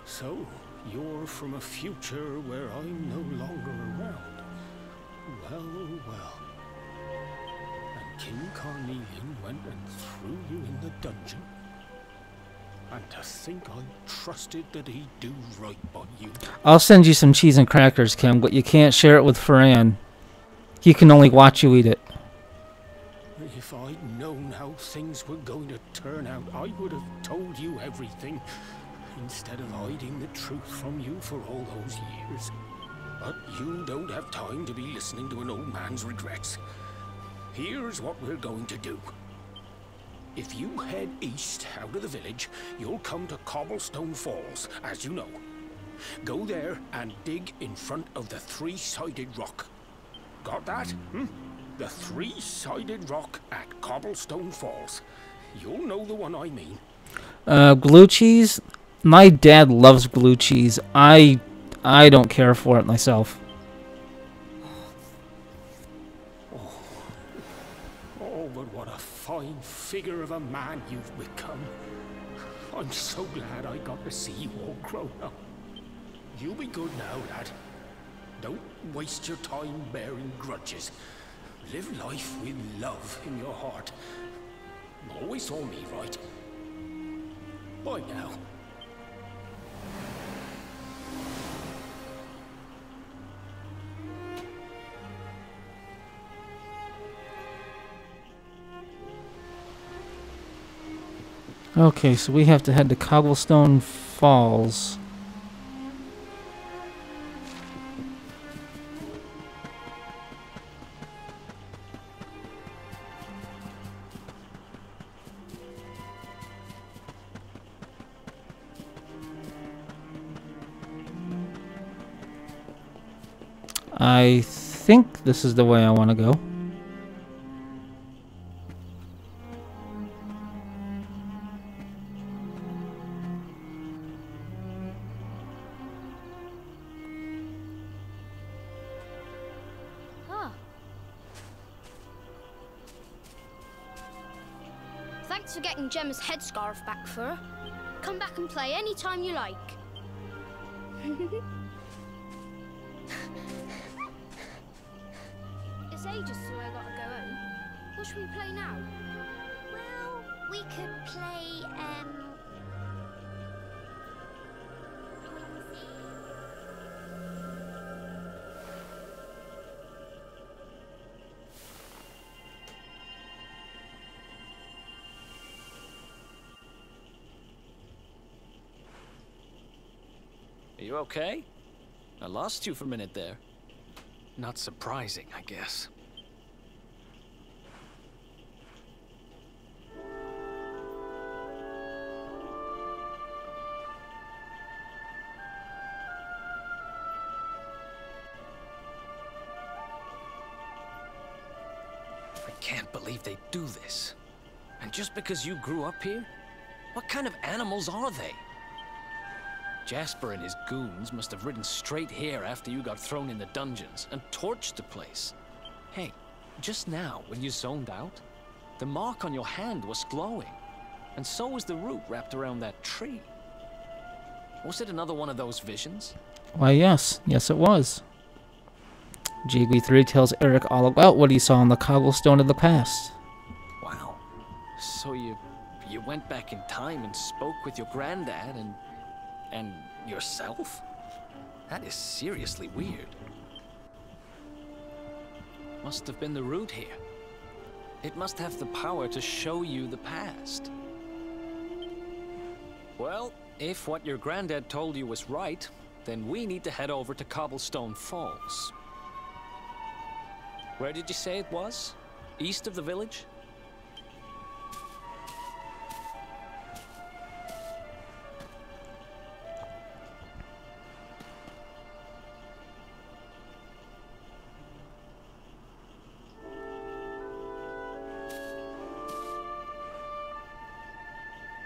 So, you're from a future where I'm no longer around. Well. And King Carnelian went and threw you in the dungeon. And to think I trusted that he'd do right by you. I'll send you some cheese and crackers, Kim, but you can't share it with Ferran. He can only watch you eat it. If I'd known how things were going to turn out, I would have told you everything, instead of hiding the truth from you for all those years. But you don't have time to be listening to an old man's regrets. Here's what we're going to do. If you head east out of the village, you'll come to Cobblestone Falls, as you know. Go there and dig in front of the three-sided rock. Got that? The three-sided rock at Cobblestone Falls. You'll know the one I mean. Blue cheese? My dad loves blue cheese. I don't care for it myself. Oh, but what a fine figure of a man you've become. I'm so glad I got to see you all grown up. You'll be good now, lad. Don't waste your time bearing grudges. Live life with love in your heart. Always saw me right. Bye now. Okay, so we have to head to Cobblestone Falls. I think this is the way I want to go. Thanks for getting Gemma's headscarf back for her. Come back and play any time you like. It's ages till I gotta go home. What should we play now? Well, we could play, let me see. Are you okay? I lost you for a minute there. Not surprising, I guess. I can't believe they do this. And just because you grew up here? What kind of animals are they? Jasper and his goons must have ridden straight here after you got thrown in the dungeons and torched the place. Hey, just now, when you zoned out, the mark on your hand was glowing. And so was the root wrapped around that tree. Was it another one of those visions? Why, yes. Yes, it was. GB3 tells Eric all about what he saw on the cobblestone of the past. Wow. So you went back in time and spoke with your granddad and yourself? That is seriously weird. Must have been the root here. It must have the power to show you the past. Well, if what your granddad told you was right, then we need to head over to Cobblestone Falls. Where did you say it was? East of the village?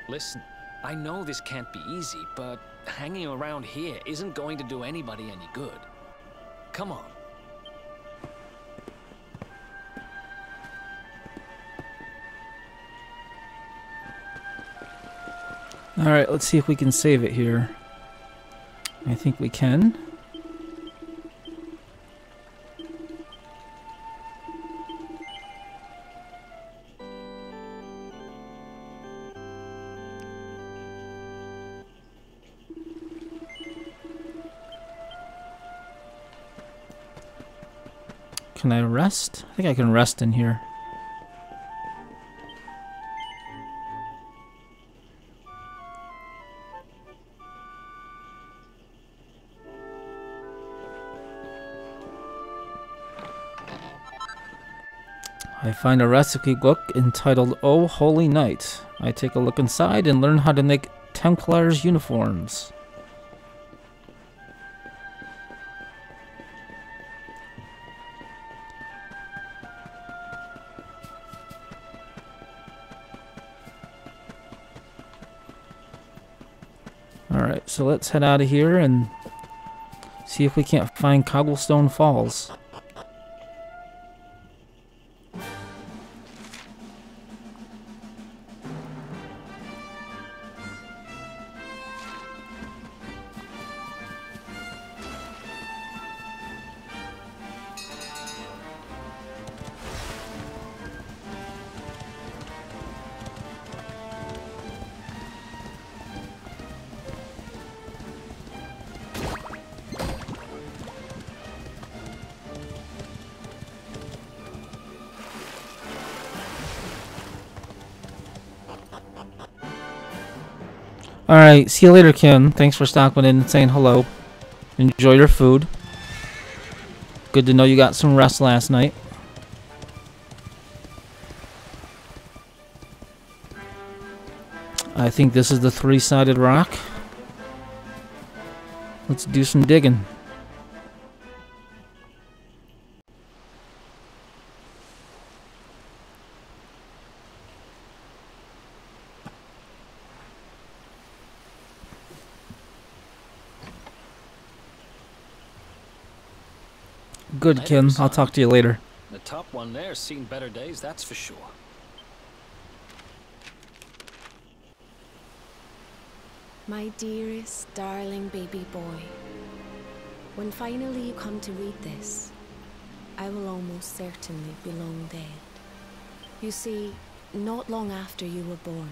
Listen, I know this can't be easy, but hanging around here isn't going to do anybody any good. Come on. Alright, let's see if we can save it here. I think we can. Can I rest? I think I can rest in here. I find a recipe book entitled Oh Holy Night. I take a look inside and learn how to make Templars uniforms. Alright, so let's head out of here and see if we can't find Cobblestone Falls. Alright, see you later, Ken. Thanks for stopping in and saying hello. Enjoy your food. Good to know you got some rest last night. I think this is the three-sided rock. Let's do some digging. Good, Kim. I'll talk to you later. The top one there's seen better days, that's for sure. My dearest, darling baby boy, when finally you come to read this, I will almost certainly be long dead. You see, not long after you were born,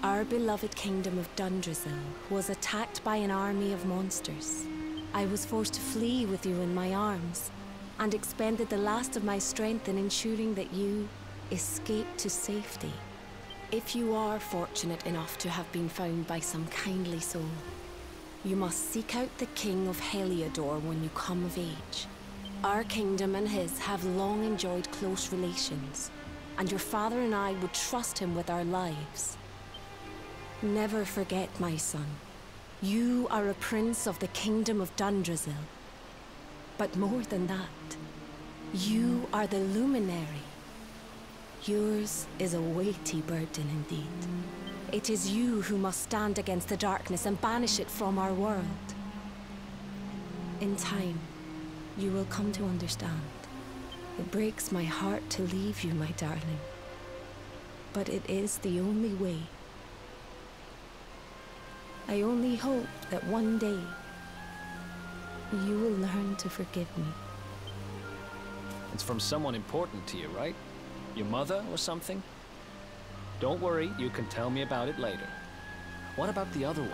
our beloved kingdom of Dundrasil was attacked by an army of monsters. I was forced to flee with you in my arms, and expended the last of my strength in ensuring that you escaped to safety. If you are fortunate enough to have been found by some kindly soul, you must seek out the King of Heliodor when you come of age. Our kingdom and his have long enjoyed close relations, and your father and I would trust him with our lives. Never forget, my son, you are a prince of the kingdom of Dundrasil. But more than that, you are the luminary. Yours is a weighty burden indeed. It is you who must stand against the darkness and banish it from our world. In time, you will come to understand. It breaks my heart to leave you, my darling. But it is the only way. I only hope that one day, you will learn to forgive me. It's from someone important to you, right? Your mother or something? Don't worry, you can tell me about it later. What about the other one?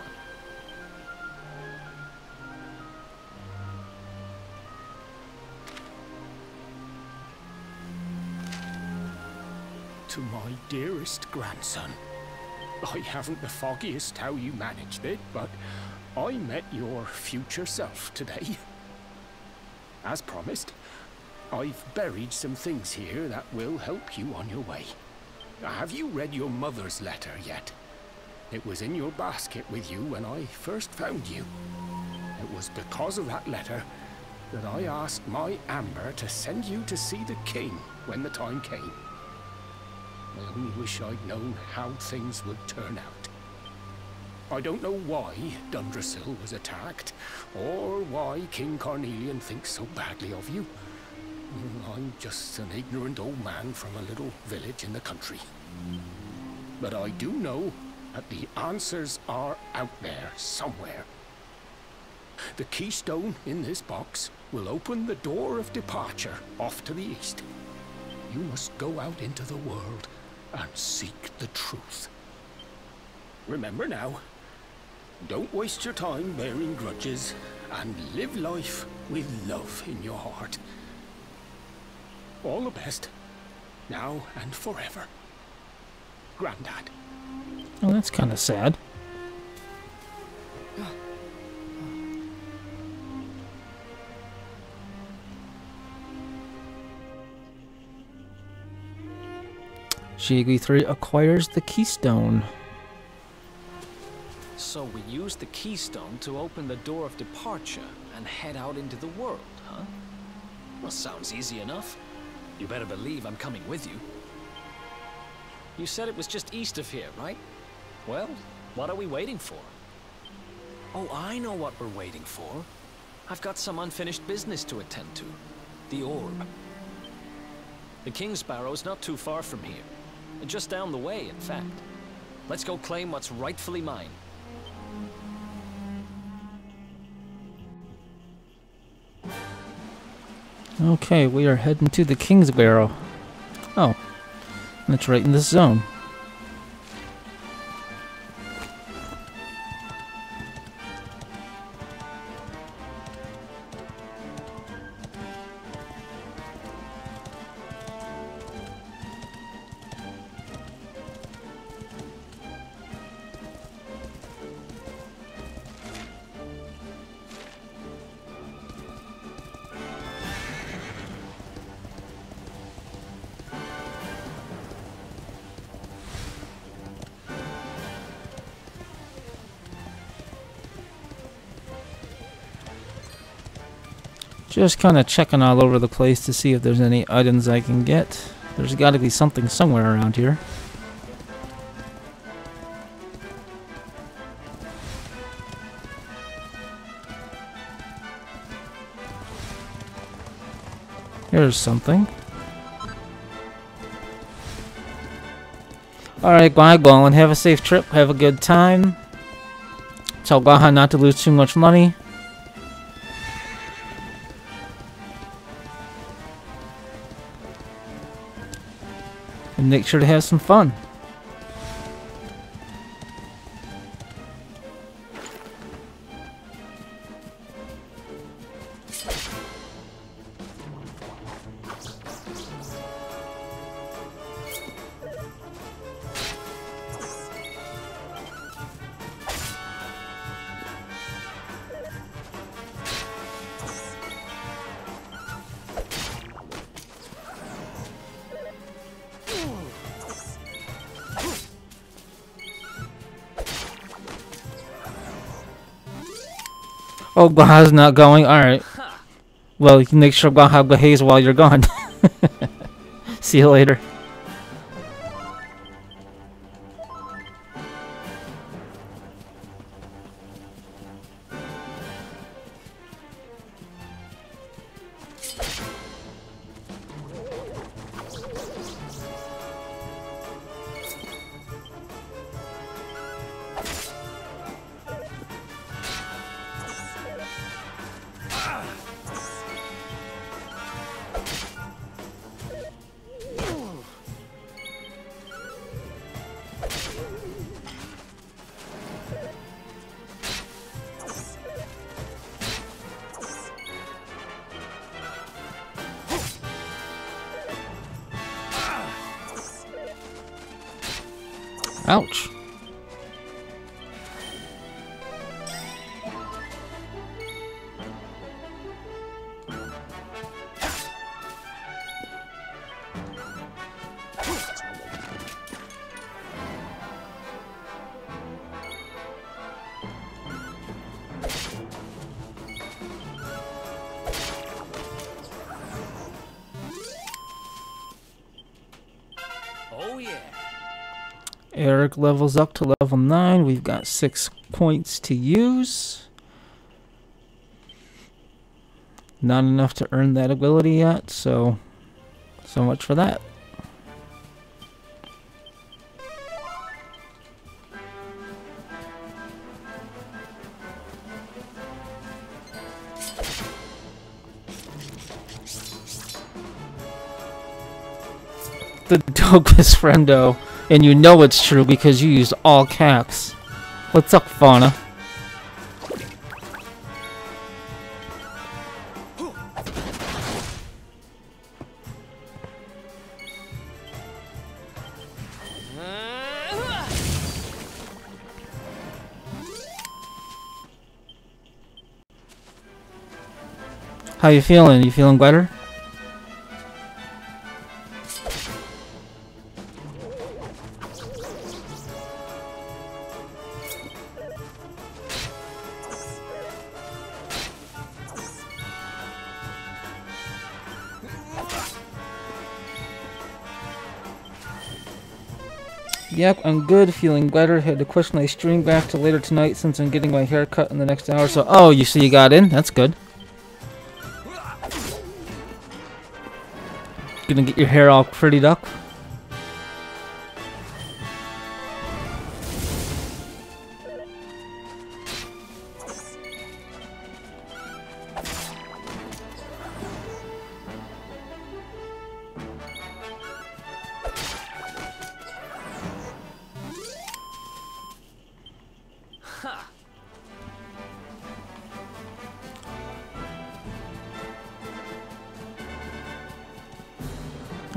To my dearest grandson, I haven't the foggiest how you managed it, but I met your future self today. As promised, I've buried some things here that will help you on your way. Have you read your mother's letter yet? It was in your basket with you when I first found you. It was because of that letter that I asked my Amber to send you to see the king when the time came. I only wish I'd known how things would turn out. I don't know why Dundrasil was attacked, or why King Carnelian thinks so badly of you. I'm just an ignorant old man from a little village in the country. But I do know that the answers are out there somewhere. The keystone in this box will open the door of departure off to the east. You must go out into the world and seek the truth. Remember now, don't waste your time bearing grudges, and live life with love in your heart. All the best, now and forever. Grandad. Oh, that's kind of sad. Shigui 3 acquires the keystone. So we use the keystone to open the door of departure and head out into the world, huh? Well, sounds easy enough. You better believe I'm coming with you. You said it was just east of here, right? Well, what are we waiting for? Oh, I know what we're waiting for. I've got some unfinished business to attend to. The orb. The King Sparrow's not too far from here. Just down the way, in fact. Let's go claim what's rightfully mine. Okay, we are heading to the King's Barrow. Oh, that's right in this zone. Just kind of checking all over the place to see if there's any items I can get. There's got to be something somewhere around here. Here's something. Alright, bye, go and have a safe trip. Have a good time. Tell Gaha not to lose too much money. And make sure to have some fun. Oh, Gaha's not going? Alright. Well, you can make sure Gaha behaves while you're gone. See you later. Ouch. Oh yeah. Eric levels up to level 9. We've got 6 points to use. Not enough to earn that ability yet, so much for that. The Douglas friendo, and you know it's true because you used all caps. What's up, Fauna? How you feeling? You feeling better? Yep, I'm good, feeling better. Had to push my stream back to later tonight since I'm getting my hair cut in the next hour. So, oh, you see you got in? That's good. Gonna get your hair all prettied up.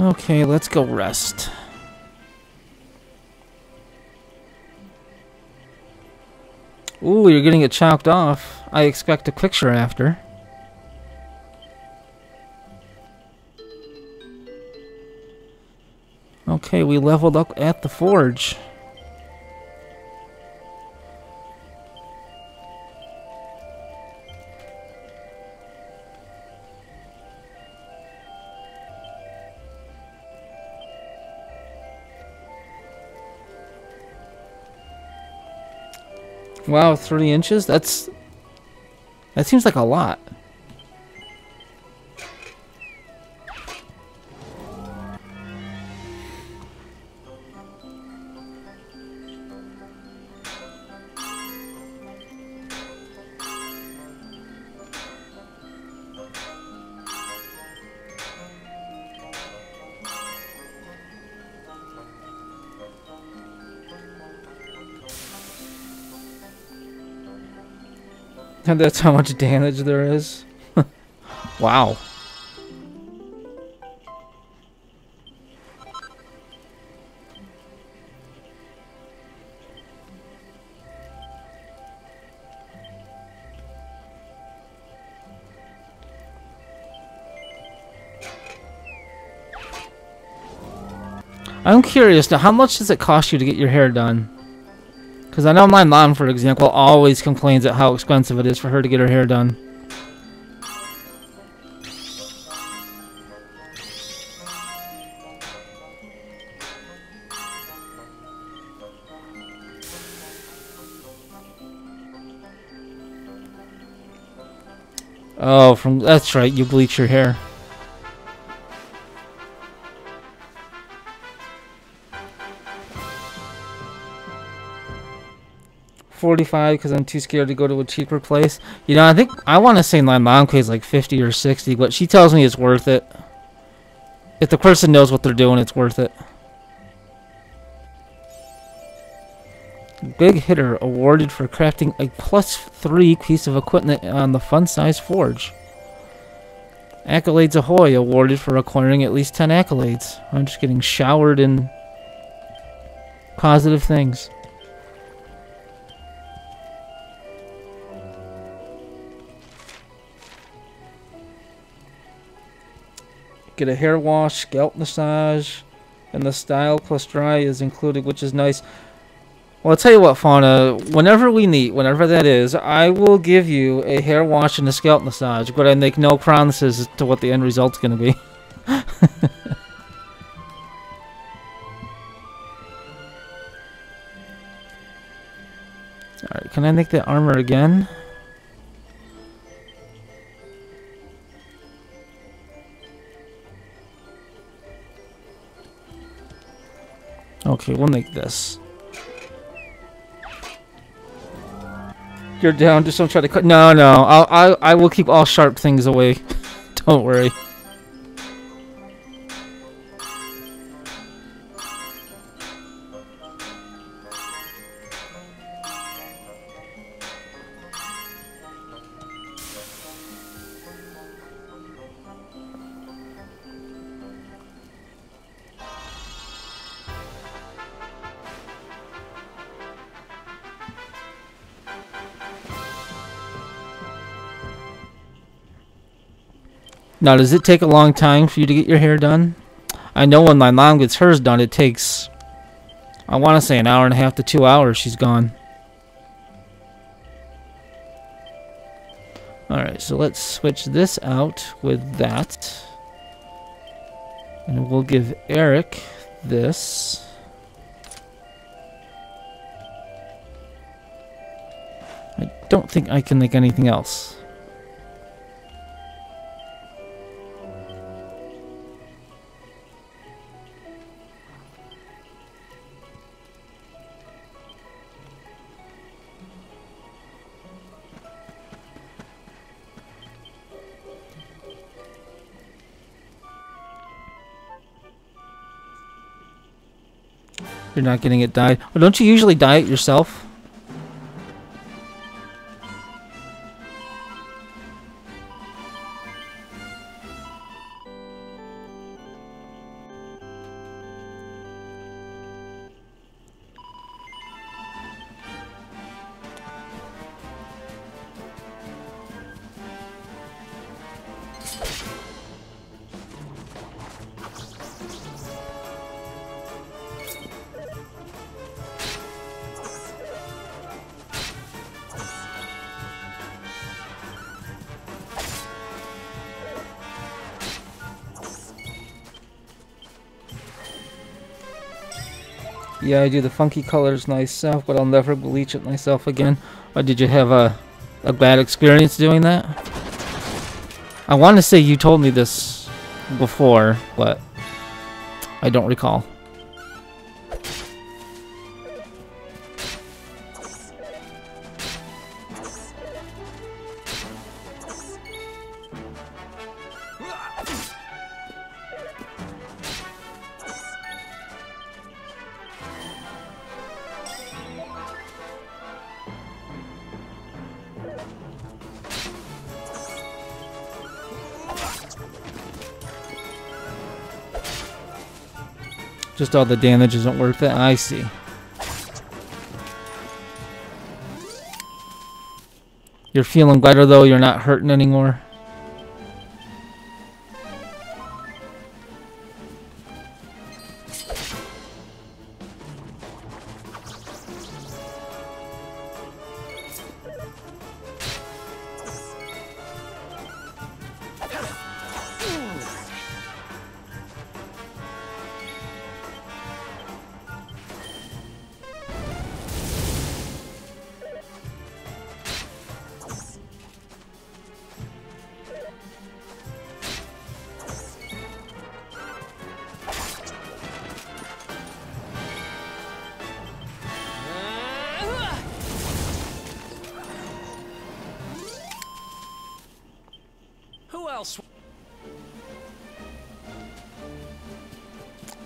Okay, let's go rest. Ooh, you're getting it chopped off. I expect a picture after. Okay, we leveled up at the forge. Wow, 3 inches? That seems like a lot. And that's how much damage there is. Wow. I'm curious now, how much does it cost you to get your hair done? Because I know my mom, for example, always complains at how expensive it is for her to get her hair done. Oh, that's right, you bleach your hair. $45 because I'm too scared to go to a cheaper place. You know, I think I want to say my mom pays like $50 or $60, but she tells me it's worth it. If the person knows what they're doing, it's worth it. Big Hitter awarded for crafting a +3 piece of equipment on the fun size forge. Accolades Ahoy awarded for acquiring at least 10 accolades. I'm just getting showered in positive things. Get a hair wash, scalp massage, and the style plus dry is included, which is nice. Well, I'll tell you what, Fauna, whenever we meet, whenever that is, I will give you a hair wash and a scalp massage, but I make no promises as to what the end result's going to be. Alright, can I make that armor again? Okay, we'll make this. You're down, just don't try to cut. No, I will keep all sharp things away. Don't worry. Now, does it take a long time for you to get your hair done? I know when my mom gets hers done, it takes, I want to say, an hour and a half to 2 hours. She's gone. Alright, so let's switch this out with that. And we'll give Eric this. I don't think I can make anything else. You're not getting it dyed. Well, don't you usually dye it yourself? Yeah, I do the funky colors myself, but I'll never bleach it myself again. Or did you have a bad experience doing that? I want to say you told me this before, but I don't recall. Just all the damage isn't worth it. I see. You're feeling better though, you're not hurting anymore.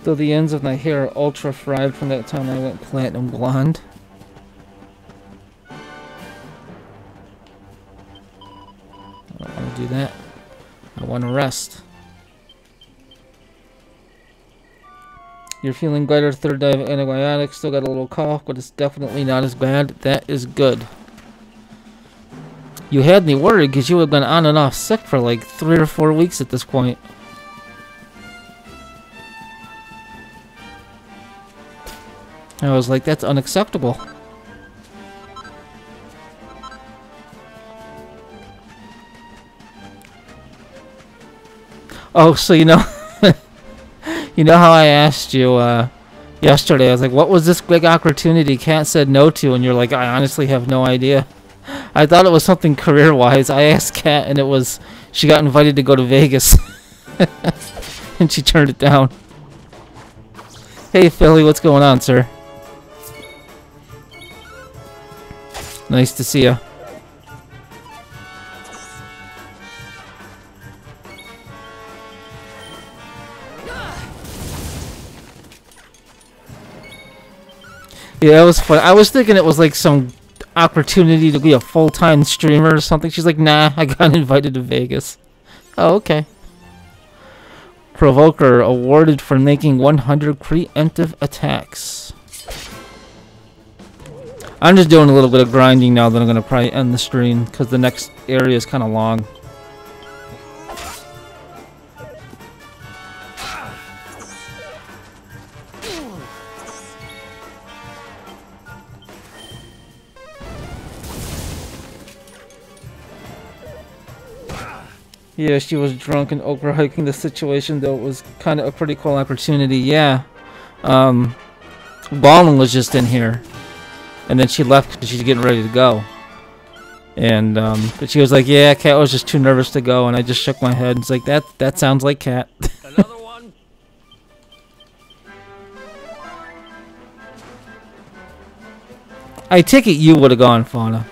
Though the ends of my hair are ultra fried from that time I went platinum blonde. I don't want to do that. I want to rest. You're feeling better. Third day of antibiotics. Still got a little cough, but it's definitely not as bad. That is good. You had me worried because you had been on and off sick for like 3 or 4 weeks at this point. I was like, that's unacceptable. Oh, so you know, you know how I asked you yesterday, I was like, what was this big opportunity Kat said no to? And you're like, I honestly have no idea. I thought it was something career-wise. I asked Kat and it was, she got invited to go to Vegas. And she turned it down. Hey Philly, what's going on, sir? Nice to see ya. Yeah, it was fun. I was thinking it was like some opportunity to be a full-time streamer or something. She's like, nah, I got invited to Vegas. Oh, okay. Provoker awarded for making 100 preemptive attacks. I'm just doing a little bit of grinding now that I'm going to probably end the stream because the next area is kind of long. Yeah, she was drunk and overhiking the situation, though it was kind of a pretty cool opportunity. Yeah. Ballin was just in here. And then she left because she's getting ready to go. And but she was like, yeah, Kat was just too nervous to go. And I just shook my head. It's like, that sounds like Kat. Another one? I take it you would have gone, Fauna.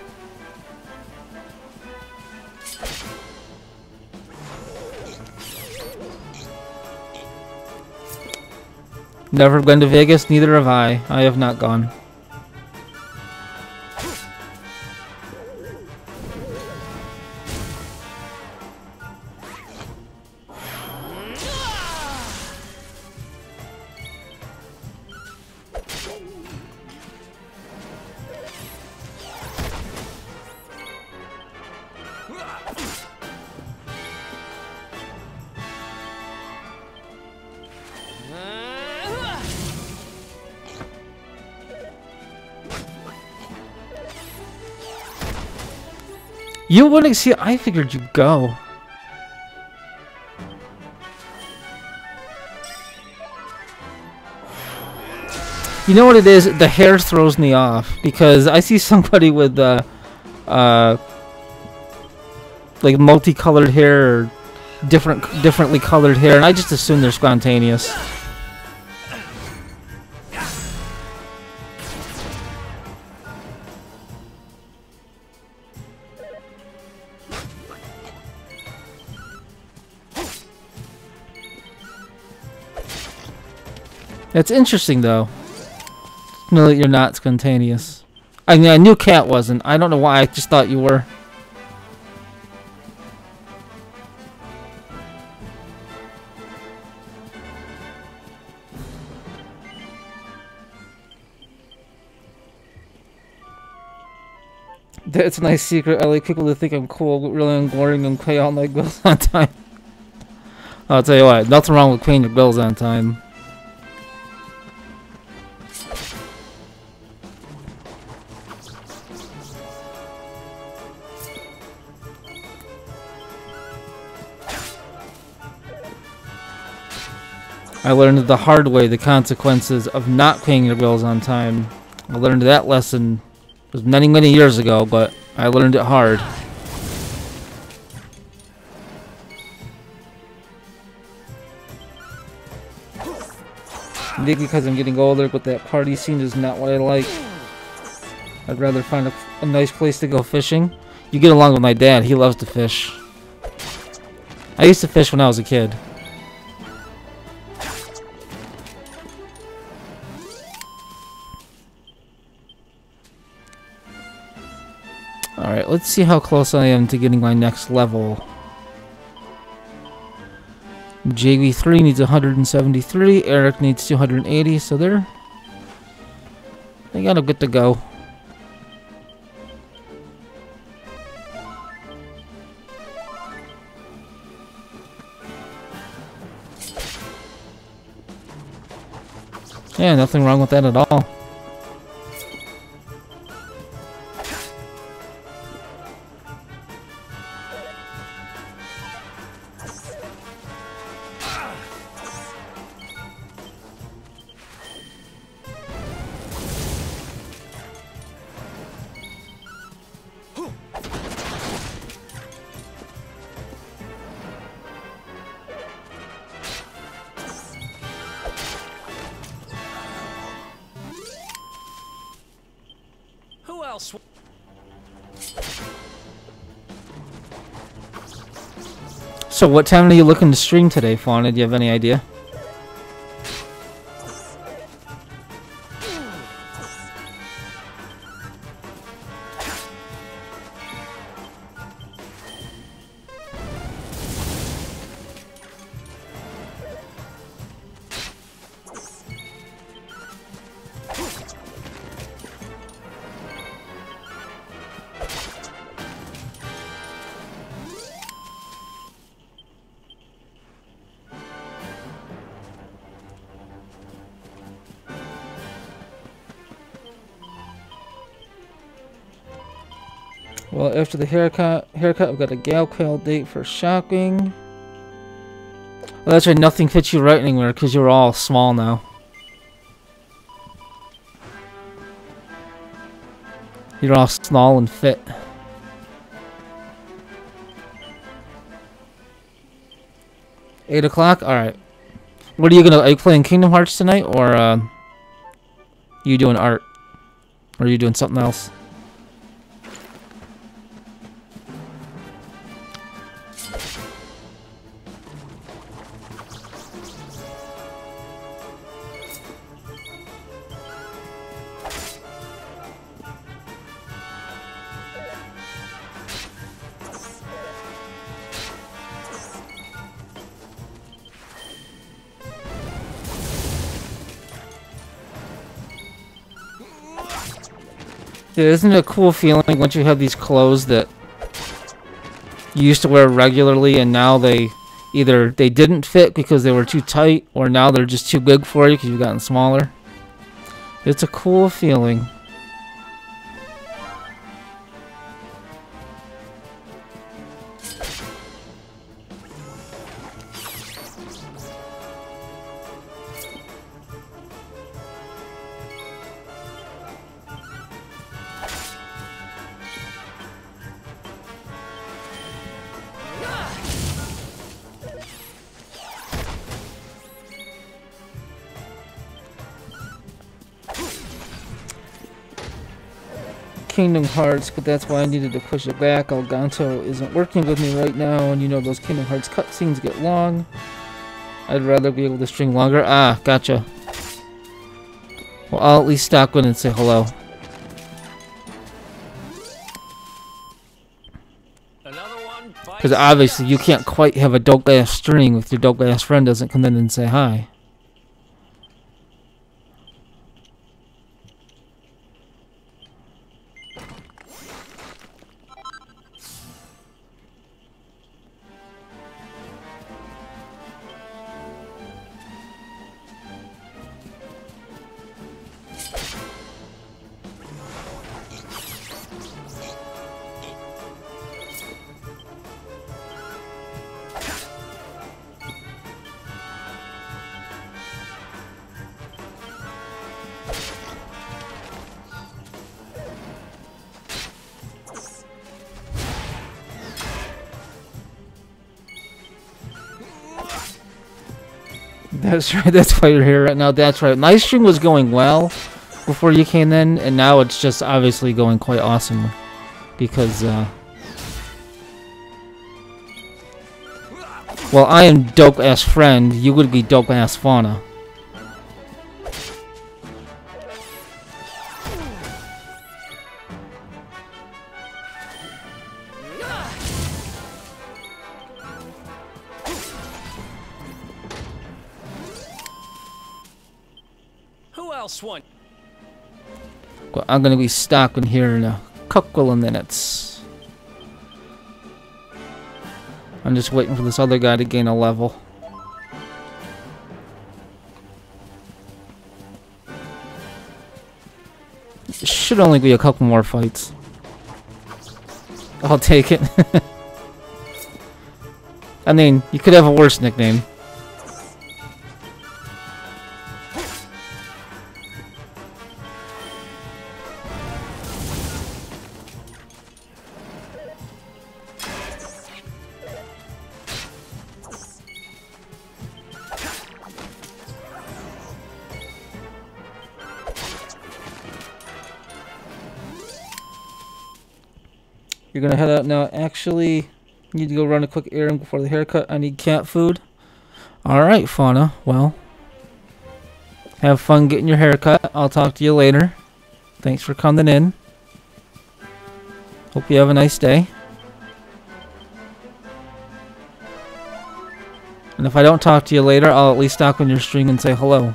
Never been to Vegas, neither have I. I have not gone. You wouldn't see. I figured you'd go. You know what it is? The hair throws me off because I see somebody with like multicolored hair or differently colored hair, and I just assume they're spontaneous. It's interesting, though. Know that you're not spontaneous. I mean, I knew Kat wasn't. I don't know why. I just thought you were. That's a nice secret. I like people to think I'm cool, but really I'm boring and pay all my bills on time. I'll tell you what, nothing wrong with paying your bills on time. I learned the hard way the consequences of not paying your bills on time. I learned that lesson. It was many, many years ago, but I learned it hard. Maybe because I'm getting older, but that party scene is not what I like. I'd rather find a nice place to go fishing. You get along with my dad. He loves to fish. I used to fish when I was a kid. Alright, let's see how close I am to getting my next level. JV3 needs 173, Eric needs 280, so they got a bit to go. Yeah, nothing wrong with that at all. So what time are you looking to stream today, Fauna? Do you have any idea? Well, after the haircut, I've got a gal call date for shopping. Well, that's right, nothing fits you right anywhere because you're all small now. You're all small and fit. $8 o'clock? Alright. What are you playing Kingdom Hearts tonight, or you doing art? Or are you doing something else? Yeah, isn't it a cool feeling once you have these clothes that you used to wear regularly and now they didn't fit because they were too tight, or now they're just too big for you because you've gotten smaller? It's a cool feeling. Kingdom Hearts, but that's why I needed to push it back. Elganto isn't working with me right now, and you know those Kingdom Hearts cutscenes get long. I'd rather be able to stream longer. Ah, gotcha. Well, I'll at least stop in and say hello. Because obviously you can't quite have a dope-ass stream if your dope-ass friend doesn't come in and say hi. That's right. That's why you're here right now. That's right. My stream was going well before you came in, and now it's just obviously going quite awesome because, well, I am dope-ass friend. You would be dope-ass Fauna. One. Well, I'm gonna be stopping here in a couple of minutes. I'm just waiting for this other guy to gain a level. It should only be a couple more fights. I'll take it. I mean, you could have a worse nickname. You're gonna head out now. Actually, need to go run a quick errand before the haircut. I need cat food. Alright, Fauna. Well, have fun getting your haircut. I'll talk to you later. Thanks for coming in. Hope you have a nice day. And if I don't talk to you later, I'll at least stop on your stream and say hello.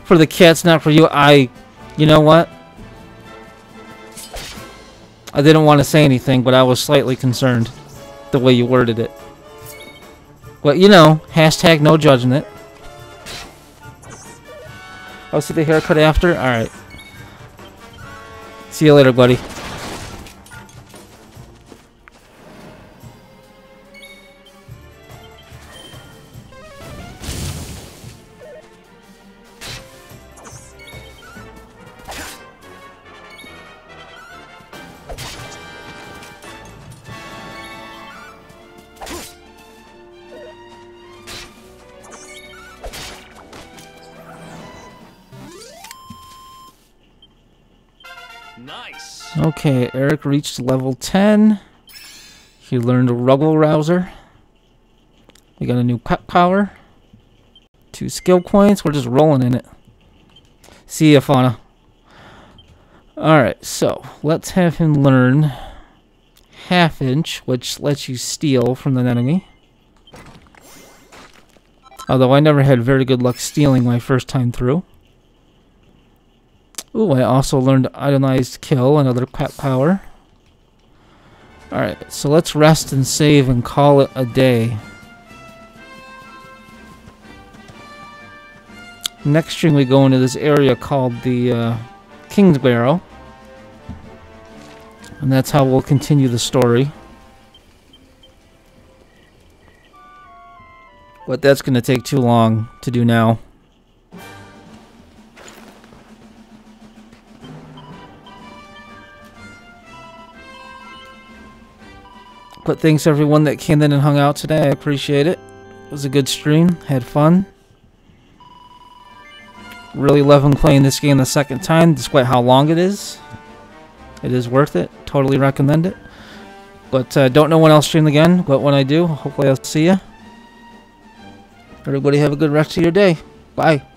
For the cats, not for you. You know what? I didn't want to say anything, but I was slightly concerned the way you worded it. Well, you know, hashtag no judging it. I'll see the haircut after? Alright. See you later, buddy. Nice. Okay, Eric reached level 10. He learned a Ruggle Rouser. We got a new pet power. 2 skill points. We're just rolling in it. See ya, Fauna. Alright, so let's have him learn Half Inch, which lets you steal from an enemy. Although I never had very good luck stealing my first time through. Ooh, I also learned Itemized Kill, another pet power. Alright, so let's rest and save and call it a day. Next stream we go into this area called the King's Barrow. And that's how we'll continue the story. But that's going to take too long to do now. But thanks everyone that came in and hung out today. I appreciate it. It was a good stream. Had fun. Really loving playing this game the second time, despite how long it is. It is worth it. Totally recommend it. But don't know when I'll stream again. But when I do, hopefully I'll see you. Everybody have a good rest of your day. Bye.